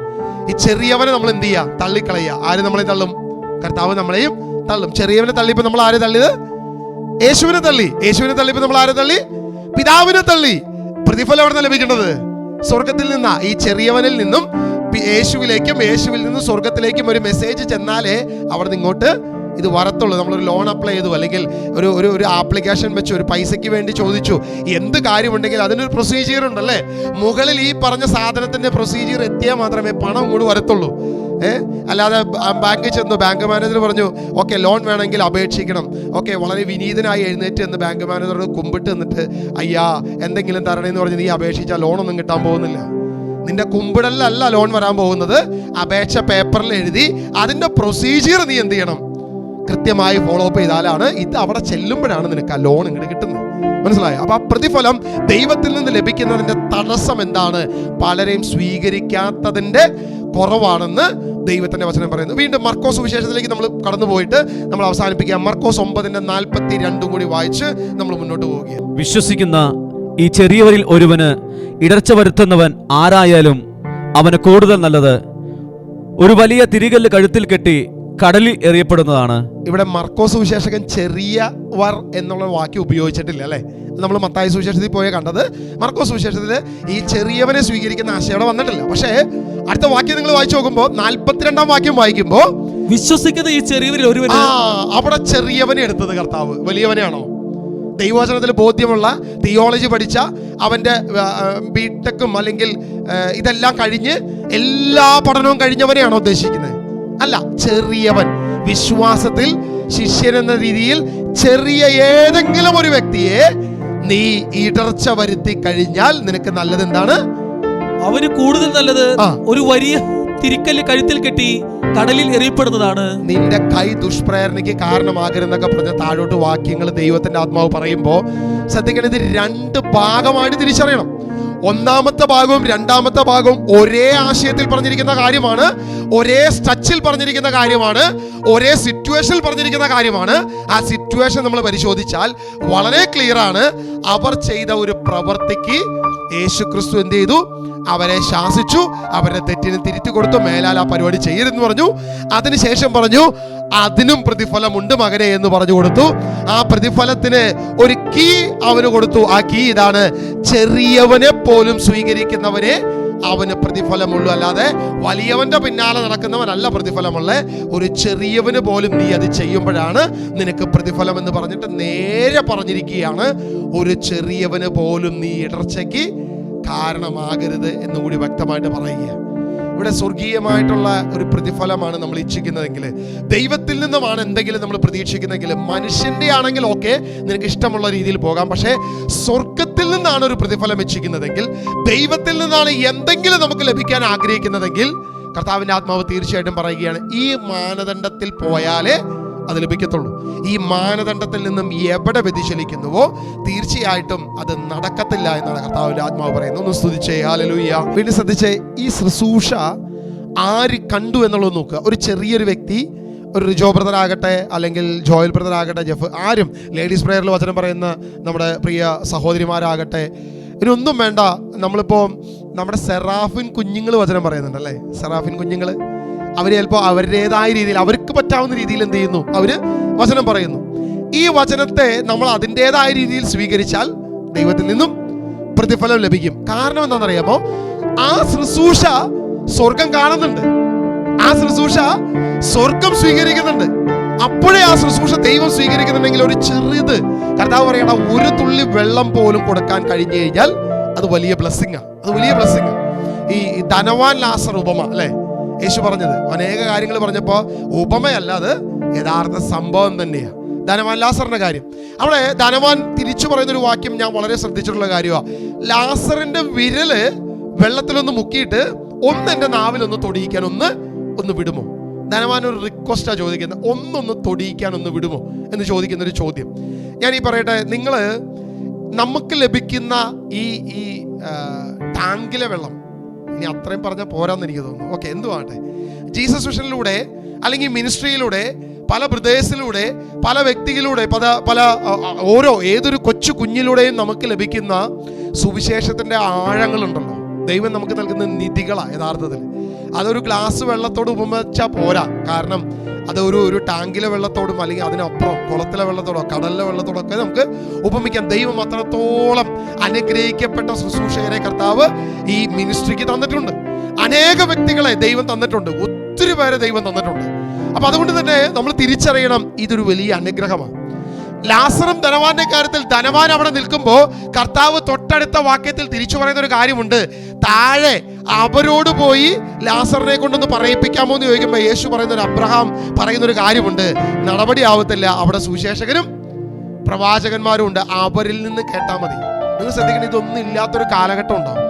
ഈ ചെറിയവനെ നമ്മൾ എന്ത് ചെയ്യുക? തള്ളിക്കളയുക. ആര് നമ്മളെ തള്ളും? കർത്താവ് നമ്മളെയും തള്ളും. ചെറിയവനെ തള്ളിയപ്പോൾ നമ്മൾ ആരെ തള്ളിയത്? യേശുവിനെ തള്ളി. യേശുവിനെ തള്ളിയപ്പോൾ നമ്മൾ ആരെ തള്ളി? പിതാവിനെ തള്ളി. പ്രതിഫലം എവിടെ നിന്ന് ലഭിക്കേണ്ടത്? സ്വർഗത്തിൽ നിന്നാ. ഈ ചെറിയവനിൽ നിന്നും യേശുവിലേക്കും യേശുവിൽ നിന്നും സ്വർഗത്തിലേക്കും ഒരു മെസ്സേജ് ചെന്നാലേ അവിടെ നിന്ന് ഇങ്ങോട്ട് ഇത് വരത്തുള്ളൂ. നമ്മളൊരു ലോൺ അപ്ലൈ ചെയ്തു, അല്ലെങ്കിൽ ഒരു ആപ്ലിക്കേഷൻ വെച്ചു, ഒരു പൈസയ്ക്ക് വേണ്ടി ചോദിച്ചു, എന്ത് കാര്യമുണ്ടെങ്കിൽ അതിനൊരു പ്രൊസീജിയർ ഉണ്ടല്ലേ? മുകളിൽ ഈ പറഞ്ഞ സാധനത്തിന്റെ പ്രൊസീജിയർ എത്തിയാൽ മാത്രമേ പണം ഇങ്ങോട്ട് വരത്തുള്ളൂ. അല്ലാതെ ബാങ്കിൽ ചെന്നു, ബാങ്ക് മാനേജർ പറഞ്ഞു ഓക്കെ ലോൺ വേണമെങ്കിൽ അപേക്ഷിക്കണം. ഓക്കെ, വളരെ വിനീതനായി എഴുന്നേറ്റ് എന്ന് ബാങ്ക് മാനേജറോട് കുമ്പിട്ട് നിന്നിട്ട് അയ്യാ എന്തെങ്കിലും തരണേന്ന് പറഞ്ഞ് നീ അപേക്ഷിച്ചാൽ ലോണൊന്നും കിട്ടാൻ പോകുന്നില്ല. നിന്റെ കുമ്പിടലല്ല ലോൺ വരാൻ പോകുന്നത്. അപേക്ഷ പേപ്പറിൽ എഴുതി അതിന്റെ പ്രൊസീജിയർ നീ എന്ത് ചെയ്യണം? കൃത്യമായി ഫോളോ അപ്പ് ചെയ്താലാണ് ഇത് അവിടെ ചെല്ലുമ്പോഴാണ് നിനക്ക് ആ ലോൺ ഇങ്ങോട്ട് കിട്ടുന്നത്. മനസ്സിലായോ? അപ്പൊ ആ പ്രതിഫലം ദൈവത്തിൽ നിന്ന് ലഭിക്കുന്നതിന്റെ തടസ്സം എന്താണ്? പലരെയും സ്വീകരിക്കാത്തതിന്റെ കുറവാണെന്ന് ദൈവത്തിന്റെ വചനം പറയുന്നു. വീണ്ടും മർക്കോസ് സുവിശേഷത്തിലേക്ക് നമ്മൾ കടന്നു പോയിട്ട് നമ്മൾ അവസാനിപ്പിക്കാം. മർക്കോസ് 9:42 കൂടി വായിച്ച് നമ്മൾ മുന്നോട്ട് പോവുകയാണ്. വിശ്വസിക്കുന്ന ഈ ചെറിയവരിൽ ഒരുവന് ഇടർച്ച വരുത്തുന്നവൻ ആരായാലും അവന് കൂടുതൽ നല്ലത് ഒരു വലിയ തിരികല്ല് കഴുത്തിൽ കെട്ടി കടലിൽ എറിയപ്പെടുന്നതാണ്. ഇവിടെ മർക്കോസ് സുവിശേഷകൻ ചെറിയവർ എന്നുള്ള വാക്യം ഉപയോഗിച്ചിട്ടില്ല, അല്ലെ? നമ്മൾ മത്തായി സുവിശേഷത്തിൽ പോയ കണ്ടത്. മർക്കോസ് സുവിശേഷത്തിൽ ഈ ചെറിയവനെ സ്വീകരിക്കുന്ന ആശയം അവിടെ വന്നിട്ടില്ല. പക്ഷേ അടുത്ത വാക്യം നിങ്ങൾ വായിച്ചു നോക്കുമ്പോൾ 42-ാം വാക്യം വായിക്കുമ്പോൾ വിശ്വസിക്കുന്ന ഈ ചെറിയവരിൽ ഒരുവന്, അവിടെ ചെറിയവനെ എടുത്തത് കർത്താവ് വലിയവനെയാണോ? ദൈവവചനത്തിൽ ബോധ്യമുള്ള തിയോളജി പഠിച്ച അവന്റെ ബിടെക്കും അല്ലെങ്കിൽ ഇതെല്ലാം കഴിഞ്ഞ് എല്ലാ പഠനവും കഴിഞ്ഞവനെയാണോ ഉദ്ദേശിക്കുന്നത്? അല്ല, ചെറിയവൻ. വിശ്വാസത്തിൽ ശിഷ്യൻ എന്ന രീതിയിൽ ചെറിയ ഏതെങ്കിലും ഒരു വ്യക്തിയെ നീ ഇടർച്ച വരുത്തി കഴിഞ്ഞാൽ നിനക്ക് നല്ലത് എന്താണ്? അവന് കൂടുതൽ നല്ലത് ഒരു വലിയ തിരിക്കല്ല് കഴുത്തിൽ കെട്ടി കടലിൽ എറിയപ്പെടുന്നതാണ്. നിന്റെ കൈ ദുഷ്പ്രേരണയ്ക്ക് കാരണമാകരുന്നൊക്കെ പറഞ്ഞ താഴോട്ട് വാക്യങ്ങൾ ദൈവത്തിന്റെ ആത്മാവ് പറയുമ്പോൾ ശ്രദ്ധിക്കണം, ഇത് 2 ഭാഗമായിട്ട് തിരിച്ചറിയണം. ഒന്നാമത്തെ ഭാഗവും രണ്ടാമത്തെ ഭാഗവും ഒരേ ആശയത്തിൽ പറഞ്ഞിരിക്കുന്ന കാര്യമാണ്, ഒരേ സ്ട്രച്ചിൽ പറഞ്ഞിരിക്കുന്ന കാര്യമാണ്, ഒരേ സിറ്റുവേഷനിൽ പറഞ്ഞിരിക്കുന്ന കാര്യമാണ്. ആ സിറ്റുവേഷൻ നമ്മൾ പരിശോധിച്ചാൽ വളരെ ക്ലിയർ ആണ്. അവർ ചെയ്ത ഒരു പ്രവൃത്തിക്ക് യേശുക്രിസ്തു എന്ത് ചെയ്തു? അവരെ ശാസിച്ചു, അവരുടെ തെറ്റിന് തിരുത്തി കൊടുത്തു, മേലാൽ ആ പരിപാടി ചെയ്യരുതെന്ന് പറഞ്ഞു. അതിനുശേഷം പറഞ്ഞു അതിനും പ്രതിഫലമുണ്ട് മകനെ എന്ന് പറഞ്ഞു കൊടുത്തു. ആ പ്രതിഫലത്തിന് ഒരു കീ അവന് കൊടുത്തു. ആ കീ ഇതാണ്: ചെറിയവനെ പോലും സ്വീകരിക്കുന്നവനെ അവന് പ്രതിഫലമുള്ളൂ, അല്ലാതെ വലിയവന്റെ പിന്നാലെ നടക്കുന്നവനല്ല പ്രതിഫലമുള്ള. ഒരു ചെറിയവന് പോലും നീ അത് ചെയ്യുമ്പോഴാണ് നിനക്ക് പ്രതിഫലം എന്ന് പറഞ്ഞിട്ട് നേരെ പറഞ്ഞിരിക്കുകയാണ്. ഒരു ചെറിയവന് പോലും നീ ഇടർച്ചയ്ക്ക് കാരണമാകരുത് എന്നുകൂടി വ്യക്തമായിട്ട് പറയുക. ഇവിടെ സ്വർഗീയമായിട്ടുള്ള ഒരു പ്രതിഫലമാണ് നമ്മൾ ഇച്ഛിക്കുന്നതെങ്കിൽ, ദൈവത്തിൽ നിന്നുമാണ് എന്തെങ്കിലും നമ്മൾ പ്രതീക്ഷിക്കുന്നതെങ്കിൽ, മനുഷ്യന്റെ ആണെങ്കിൽ ഓക്കെ, നിനക്ക് ഇഷ്ടമുള്ള രീതിയിൽ പോകാം. പക്ഷേ സ്വർഗത്തിൽ നിന്നാണ് ഒരു പ്രതിഫലം ഇച്ഛിക്കുന്നതെങ്കിൽ, ദൈവത്തിൽ നിന്നാണ് എന്തെങ്കിലും നമുക്ക് ലഭിക്കാൻ ആഗ്രഹിക്കുന്നതെങ്കിൽ, കർത്താവിൻ്റെ ആത്മാവ് തീർച്ചയായിട്ടും പറയുകയാണ്, ഈ മാനദണ്ഡത്തിൽ പോയാലേ അത് ലഭിക്കത്തുള്ളൂ. ഈ മാനദണ്ഡത്തിൽ നിന്നും എവിടെ വ്യതിചലിക്കുന്നുവോ തീർച്ചയായിട്ടും അത് നടക്കത്തില്ല എന്നാണ് കർത്താവിൻ്റെ ആത്മാവ് പറയുന്നത്. ഒന്ന് സ്തുതിച്ചേ, ഹല്ലേലൂയ. വീണ്ടും ശ്രദ്ധിച്ചേ, ഈ ശുശ്രൂഷ ആര് കണ്ടു എന്നുള്ളത് നോക്കുക. ഒരു ചെറിയൊരു വ്യക്തി, ഒരു റിജോ ബ്രദർ ആകട്ടെ, അല്ലെങ്കിൽ ജോയൽ ബ്രദർ ആകട്ടെ, ജെഫ്, ആരും, ലേഡീസ് പ്രയറിൽ വചനം പറയുന്ന നമ്മുടെ പ്രിയ സഹോദരിമാരാകട്ടെ, ഇനിയൊന്നും വേണ്ട. നമ്മളിപ്പോൾ നമ്മുടെ സെറാഫിൻ കുഞ്ഞുങ്ങൾ വചനം പറയുന്നുണ്ട് അല്ലേ? സെറാഫിൻ കുഞ്ഞുങ്ങൾ അവർ ചിലപ്പോൾ അവരുടേതായ രീതിയിൽ, അവർക്ക് പറ്റാവുന്ന രീതിയിൽ എന്ത് ചെയ്യുന്നു, അവർ വചനം പറയുന്നു. ഈ വചനത്തെ നമ്മൾ അതിൻ്റെതായ രീതിയിൽ സ്വീകരിച്ചാൽ ദൈവത്തിൽ നിന്നും പ്രതിഫലം ലഭിക്കും. കാരണം എന്താണെന്നറിയാമോ? ആ ശുശ്രൂഷ സ്വർഗം കാണുന്നുണ്ട്, ആ ശുശ്രൂഷ സ്വർഗം സ്വീകരിക്കുന്നുണ്ട്. അപ്പോഴേ ആ ശുശ്രൂഷ ദൈവം സ്വീകരിക്കുന്നുണ്ടെങ്കിൽ, ഒരു ചെറുത്, കർത്താവ് പറയണ, ഒരു തുള്ളി വെള്ളം പോലും കൊടുക്കാൻ കഴിഞ്ഞു കഴിഞ്ഞാൽ അത് വലിയ ബ്ലെസ്സിങ്ങാണ്. അത് വലിയ ബ്ലെസ്സിങ്ങാണ്. ഈ ധനവാൻ ലാസർ ഉപമ അല്ലേ യേശു പറഞ്ഞത്? അനേക കാര്യങ്ങൾ പറഞ്ഞപ്പോൾ ഉപമയല്ല, അത് യഥാർത്ഥ സംഭവം തന്നെയാണ്. ധനവാൻ ലാസറിന്റെ കാര്യം, അവിടെ ധനവാൻ തിരിച്ചു പറയുന്നൊരു വാക്യം ഞാൻ വളരെ ശ്രദ്ധിച്ചിട്ടുള്ള കാര്യമാണ്. ലാസറിന്റെ വിരല് വെള്ളത്തിലൊന്ന് മുക്കിയിട്ട് ഒന്ന് എൻ്റെ നാവിലൊന്ന് തൊടിയിക്കാൻ ഒന്ന് വിടുമോ? ധനവാൻ ഒരു റിക്വസ്റ്റാണ് ചോദിക്കുന്നത്, ഒന്നൊന്ന് തൊടിയിക്കാൻ ഒന്ന് വിടുമോ എന്ന് ചോദിക്കുന്നൊരു ചോദ്യം. ഞാൻ ഈ പറയട്ടെ, നിങ്ങൾ നമുക്ക് ലഭിക്കുന്ന ഈ ടാങ്കിലെ വെള്ളം, ഇനി അത്രയും പറഞ്ഞാൽ പോരാന്ന് എനിക്ക് തോന്നുന്നു. ഓക്കെ, എന്തുവാട്ടെ, ജീസസ് വിഷനിലൂടെ അല്ലെങ്കിൽ മിനിസ്ട്രിയിലൂടെ, പല ബ്രദേഴ്സിലൂടെ, പല വ്യക്തികളിലൂടെ, പല ഓരോ ഏതൊരു കൊച്ചു കുഞ്ഞിലൂടെയും നമുക്ക് ലഭിക്കുന്ന സുവിശേഷത്തിൻ്റെ ആഴങ്ങളുണ്ടല്ലോ, ദൈവം നമുക്ക് നൽകുന്ന നിധികളാണ് യഥാർത്ഥത്തിൽ. അതൊരു ഗ്ലാസ് വെള്ളത്തോട് ഉപമിച്ചാൽ പോരാ. കാരണം അത് ഒരു ടാങ്കിലെ വെള്ളത്തോടും അല്ലെങ്കിൽ അതിനപ്പുറം കുളത്തിലെ വെള്ളത്തോടോ കടലിലെ വെള്ളത്തോടോ ഒക്കെ നമുക്ക് ഉപമിക്കാം. ദൈവം അത്രത്തോളം അനുഗ്രഹിക്കപ്പെട്ട ശുശ്രൂഷകരെ കർത്താവ് ഈ മിനിസ്ട്രിക്ക് തന്നിട്ടുണ്ട്. അനേക വ്യക്തികളെ ദൈവം തന്നിട്ടുണ്ട്, ഒത്തിരി പേരെ ദൈവം തന്നിട്ടുണ്ട്. അപ്പൊ അതുകൊണ്ട് തന്നെ നമ്മൾ തിരിച്ചറിയണം, ഇതൊരു വലിയ അനുഗ്രഹമാണ്. ലാസറും ധനവാന്റെ കാര്യത്തിൽ, ധനവാൻ അവിടെ നിൽക്കുമ്പോൾ കർത്താവ് തൊട്ടടുത്ത വാക്യത്തിൽ തിരിച്ചു പറയുന്ന ഒരു കാര്യമുണ്ട്. താഴെ അവരോട് പോയി ലാസറിനെ കൊണ്ടൊന്ന് പറയിപ്പിക്കാമോ എന്ന് ചോദിക്കുമ്പോൾ യേശു പറയുന്ന ഒരു, അബ്രഹാം പറയുന്നൊരു കാര്യമുണ്ട്, നടപടി ആവത്തില്ല, അവിടെ സുവിശേഷകരും പ്രവാചകന്മാരും ഉണ്ട്, അവരിൽ നിന്ന് കേട്ടാൽ മതി. നിങ്ങൾ ശ്രദ്ധിക്കണം, ഇതൊന്നും ഇല്ലാത്തൊരു കാലഘട്ടം ഉണ്ടാവും.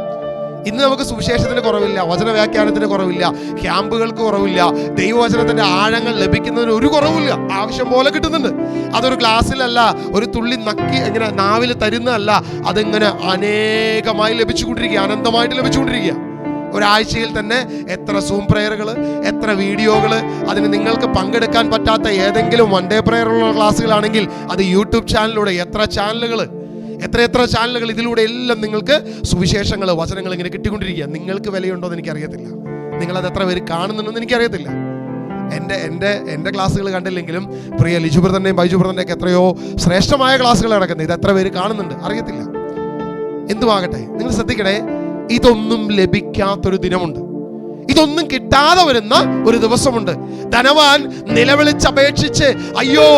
ഇന്ന് നമുക്ക് സുവിശേഷത്തിന് കുറവില്ല, വചന വ്യാഖ്യാനത്തിന് കുറവില്ല, ക്യാമ്പുകൾക്ക് കുറവില്ല, ദൈവവചനത്തിന്റെ ആഴങ്ങൾ ലഭിക്കുന്നതിന് ഒരു കുറവില്ല, ആവശ്യം പോലെ കിട്ടുന്നുണ്ട്. അതൊരു ഗ്ലാസ്സിലല്ല, ഒരു തുള്ളി നക്കി ഇങ്ങനെ നാവിൽ തരുന്നതല്ല, അതിങ്ങനെ അനേകമായി ലഭിച്ചുകൊണ്ടിരിക്കുക, അനന്തമായിട്ട് ലഭിച്ചുകൊണ്ടിരിക്കുക. ഒരാഴ്ചയിൽ തന്നെ എത്ര സൂം പ്രയറുകൾ, എത്ര വീഡിയോകൾ, അതിന് നിങ്ങൾക്ക് പങ്കെടുക്കാൻ പറ്റാത്ത ഏതെങ്കിലും വൺ ഡേ പ്രയറുള്ള ക്ലാസ്സുകളാണെങ്കിൽ അത് യൂട്യൂബ് ചാനലിലൂടെ എത്ര ചാനലുകൾ, ഇതിലൂടെ എല്ലാം നിങ്ങൾക്ക് സുവിശേഷങ്ങൾ, വചനങ്ങൾ ഇങ്ങനെ കിട്ടിക്കൊണ്ടിരിക്കുക. നിങ്ങൾക്ക് വിലയുണ്ടോ എന്ന് എനിക്കറിയത്തില്ല, നിങ്ങളത് എത്ര പേര് കാണുന്നുണ്ടെന്ന് എനിക്കറിയത്തില്ല. എൻ്റെ ക്ലാസ്സുകൾ കണ്ടില്ലെങ്കിലും പ്രിയ ലിജു ബ്രദറിൻ്റെയും ബൈജു ബ്രദറിൻ്റെ ഒക്കെ എത്രയോ ശ്രേഷ്ഠമായ ക്ലാസ്സുകൾ നടക്കുന്നത്, ഇത് എത്ര പേര് കാണുന്നുണ്ട് അറിയത്തില്ല. എന്തുമാകട്ടെ, നിങ്ങൾ ശ്രദ്ധിക്കണേ, ഇതൊന്നും ലഭിക്കാത്തൊരു ദിനമുണ്ട്, ഇതൊന്നും കിട്ടാതെ വരുന്ന ഒരു ദിവസമുണ്ട്. ധനവാൻ നിലവിളിച്ചപേക്ഷിച്ച്, അയ്യോ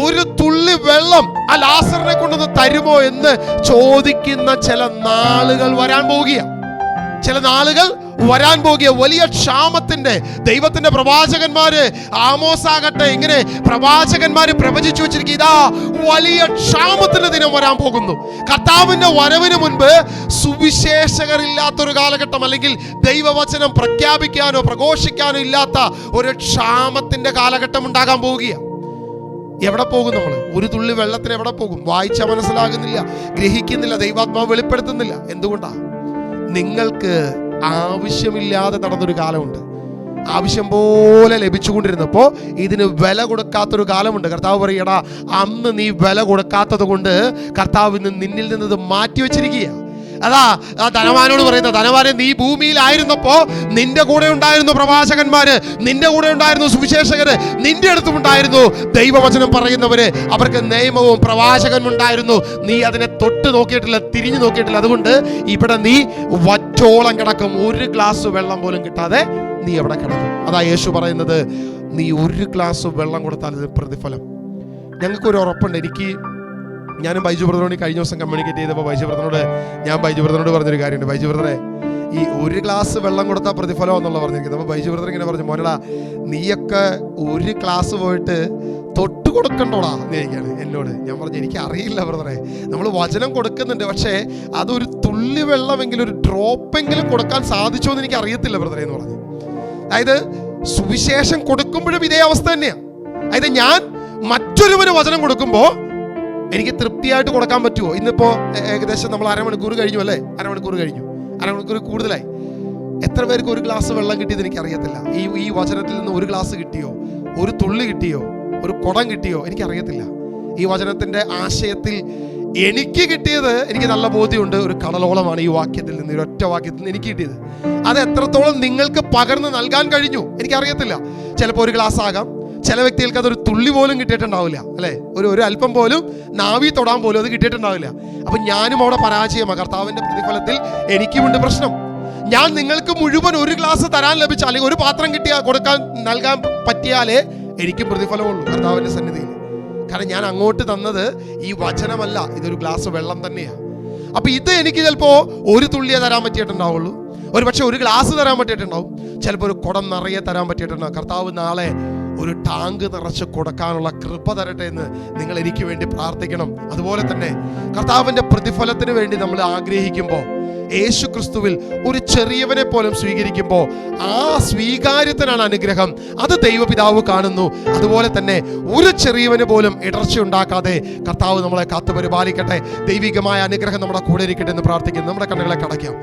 ഒരു തുള്ളി വെള്ളം ആ ലാസറിനെ കൊണ്ടൊന്ന് തരുമോ എന്ന് ചോദിക്കുന്ന ചില നാളുകൾ വരാൻ പോകുക. വലിയ ക്ഷാമത്തിന്റെ, ദൈവത്തിന്റെ പ്രവാചകന്മാര്, ആമോസ് ആകട്ടെ, ഇങ്ങനെ പ്രവാചകന്മാര് പ്രവചിച്ചു വെച്ചിരിക്കുക, ഇതാ വലിയ ക്ഷാമത്തിന്റെ ദിനം വരാൻ പോകുന്നു. കർത്താവിന്റെ വരവിന് മുൻപ് സുവിശേഷകർ ഇല്ലാത്തൊരു കാലഘട്ടം, അല്ലെങ്കിൽ ദൈവവചനം പ്രഖ്യാപിക്കാനോ പ്രഘോഷിക്കാനോ ഇല്ലാത്ത ഒരു ക്ഷാമത്തിന്റെ കാലഘട്ടം ഉണ്ടാകാൻ പോവുകയാണ്. എവിടെ പോകും നമ്മൾ? ഒരു തുള്ളി വെള്ളത്തിന് എവിടെ പോകും? വായിച്ചാൽ മനസ്സിലാകുന്നില്ല, ഗ്രഹിക്കുന്നില്ല, ദൈവാത്മാവ് വെളിപ്പെടുത്തുന്നില്ല. എന്തുകൊണ്ടാണ്? നിങ്ങൾക്ക് ആവശ്യമില്ലാതെ നടന്നൊരു കാലമുണ്ട്, ആവശ്യം പോലെ ലഭിച്ചുകൊണ്ടിരുന്നപ്പോൾ ഇതിന് വില കൊടുക്കാത്തൊരു കാലമുണ്ട്. കർത്താവ് പറയടാ, അന്ന് നീ വില കൊടുക്കാത്തത് കൊണ്ട് കർത്താവ് നിന്നിൽ നിന്ന് മാറ്റി വെച്ചിരിക്കുക. അതാ ധനവാനോട് പറയുന്നത്, ധനവാനെ, നീ ഭൂമിയിലായിരുന്നപ്പോ നിന്റെ കൂടെ ഉണ്ടായിരുന്നു പ്രവാചകന്മാര്, നിന്റെ കൂടെ ഉണ്ടായിരുന്നു സുവിശേഷകര്, നിന്റെ അടുത്തും ഉണ്ടായിരുന്നു ദൈവവചനം പറയുന്നവര്, അവർക്ക് നിയമവും പ്രവാചകനും ഉണ്ടായിരുന്നു. നീ അതിനെ തൊട്ട് നോക്കിയിട്ടില്ല, തിരിഞ്ഞു നോക്കിയിട്ടില്ല. അതുകൊണ്ട് ഇവിടെ നീ വറ്റോളം കിടക്കും, ഒരു ഗ്ലാസ് വെള്ളം പോലും കിട്ടാതെ നീ എവിടെ കിടക്കും. അതാ യേശു പറയുന്നത്, നീ ഒരു ഗ്ലാസ് വെള്ളം കൊടുത്താൽ ഇത് പ്രതിഫലം. ഞങ്ങൾക്കൊരു ഉറപ്പുണ്ട്, എനിക്ക് ഞാനും ബൈജു ബ്രദറിനോട് കഴിഞ്ഞ ദിവസം കമ്മ്യൂണിക്കേറ്റ് ചെയ്തപ്പോൾ ബൈജു ബ്രദറിനോട് പറഞ്ഞൊരു കാര്യമുണ്ട്. ബൈജു ബ്രദറെ, ഈ ഒരു ഗ്ലാസ് വെള്ളം കൊടുത്താൽ പ്രതിഫലം എന്നുള്ള പറഞ്ഞിരിക്കുന്നത്. അപ്പോൾ ബൈജു ബ്രദർ ഇങ്ങനെ പറഞ്ഞു, മോനടാ നീയൊക്കെ ഒരു ക്ലാസ് പോയിട്ട് തൊട്ട് കൊടുക്കണ്ടോടാ എന്ന് ചോദിക്കുകയാണ് എന്നോട്. ഞാൻ പറഞ്ഞു എനിക്ക് അറിയില്ല ബ്രദറെ, നമ്മൾ വചനം കൊടുക്കുന്നുണ്ട്, പക്ഷേ അതൊരു തുള്ളി വെള്ളമെങ്കിലും ഒരു ഡ്രോപ്പെങ്കിലും കൊടുക്കാൻ സാധിച്ചോ എന്ന് എനിക്ക് അറിയത്തില്ല ബ്രദറെ എന്ന് പറഞ്ഞു. അതായത് സുവിശേഷം കൊടുക്കുമ്പോഴും ഇതേ അവസ്ഥ തന്നെയാണ്. അതായത് ഞാൻ മറ്റൊരുവന് വചനം കൊടുക്കുമ്പോൾ എനിക്ക് തൃപ്തിയായിട്ട് കൊടുക്കാൻ പറ്റുമോ? ഇന്നിപ്പോൾ ഏകദേശം നമ്മൾ അരമണിക്കൂർ കഴിഞ്ഞു അല്ലേ? അരമണിക്കൂർ കൂടുതലായി. എത്ര പേർക്ക് ഒരു ഗ്ലാസ് വെള്ളം കിട്ടിയത് എനിക്ക് അറിയത്തില്ല. ഈ വചനത്തിൽ നിന്ന് ഒരു ഗ്ലാസ് കിട്ടിയോ, ഒരു തുള്ളി കിട്ടിയോ, ഒരു കുടം കിട്ടിയോ എനിക്കറിയത്തില്ല. ഈ വചനത്തിൻ്റെ ആശയത്തിൽ എനിക്ക് കിട്ടിയത് എനിക്ക് നല്ല ബോധ്യമുണ്ട്. ഒരു കടലോളമാണ് ഈ വാക്യത്തിൽ നിന്ന്, ഒരു ഒറ്റ വാക്യത്തിൽ നിന്ന് എനിക്ക് കിട്ടിയത്. അത് എത്രത്തോളം നിങ്ങൾക്ക് പകർന്ന് നൽകാൻ കഴിഞ്ഞു എനിക്കറിയത്തില്ല. ചിലപ്പോൾ ഒരു ഗ്ലാസ് ആകാം, ചില വ്യക്തികൾക്ക് അതൊരു തുള്ളി പോലും കിട്ടിയിട്ടുണ്ടാവില്ല അല്ലേ? ഒരു അല്പം പോലും നാവി തൊടാൻ പോലും അത് കിട്ടിയിട്ടുണ്ടാവില്ല. അപ്പം ഞാനും അവിടെ പരാജയമാണ്. കർത്താവിൻ്റെ പ്രതിഫലത്തിൽ എനിക്കുമുണ്ട് പ്രശ്നം. ഞാൻ നിങ്ങൾക്ക് മുഴുവൻ ഒരു ഗ്ലാസ് തരാൻ ലഭിച്ചാൽ, അല്ലെങ്കിൽ ഒരു പാത്രം നൽകാൻ പറ്റിയാലേ എനിക്കും പ്രതിഫലമുള്ളൂ കർത്താവിൻ്റെ സന്നിധിയിൽ. കാരണം ഞാൻ അങ്ങോട്ട് തന്നത് ഈ വചനമല്ല, ഇതൊരു ഗ്ലാസ് വെള്ളം തന്നെയാണ്. അപ്പം ഇത് എനിക്ക് ചിലപ്പോൾ ഒരു തുള്ളിയെ തരാൻ പറ്റിയിട്ടുണ്ടാവുള്ളൂ, ഒരു പക്ഷെ ഒരു ഗ്ലാസ് തരാൻ പറ്റിയിട്ടുണ്ടാവും, ചിലപ്പോൾ ഒരു കുടം നിറയെ തരാൻ പറ്റിയിട്ടുണ്ടാവും. കർത്താവ് നാളെ ഒരു ടാങ്ക് നിറച്ച് കൊടുക്കാനുള്ള കൃപ തരട്ടെ എന്ന് നിങ്ങൾ എനിക്ക് വേണ്ടി പ്രാർത്ഥിക്കണം. അതുപോലെ തന്നെ കർത്താവിൻ്റെ പ്രതിഫലത്തിന് വേണ്ടി നമ്മൾ ആഗ്രഹിക്കുമ്പോൾ, യേശു ക്രിസ്തുവിൽ ഒരു ചെറിയവനെ പോലും സ്വീകരിക്കുമ്പോൾ ആ സ്വീകാര്യത്തിനാണ് അനുഗ്രഹം. അത് ദൈവപിതാവ് കാണുന്നു. അതുപോലെ തന്നെ ഒരു ചെറിയവന് പോലും ഇടർച്ച ഉണ്ടാക്കാതെ കർത്താവ് നമ്മളെ കാത്തു പരിപാലിക്കട്ടെ. ദൈവികമായ അനുഗ്രഹം നമ്മുടെ കൂടെ ഇരിക്കട്ടെ എന്ന് പ്രാർത്ഥിക്കുന്നു. നമ്മുടെ കണ്ണുകളെ അടയ്ക്കാം.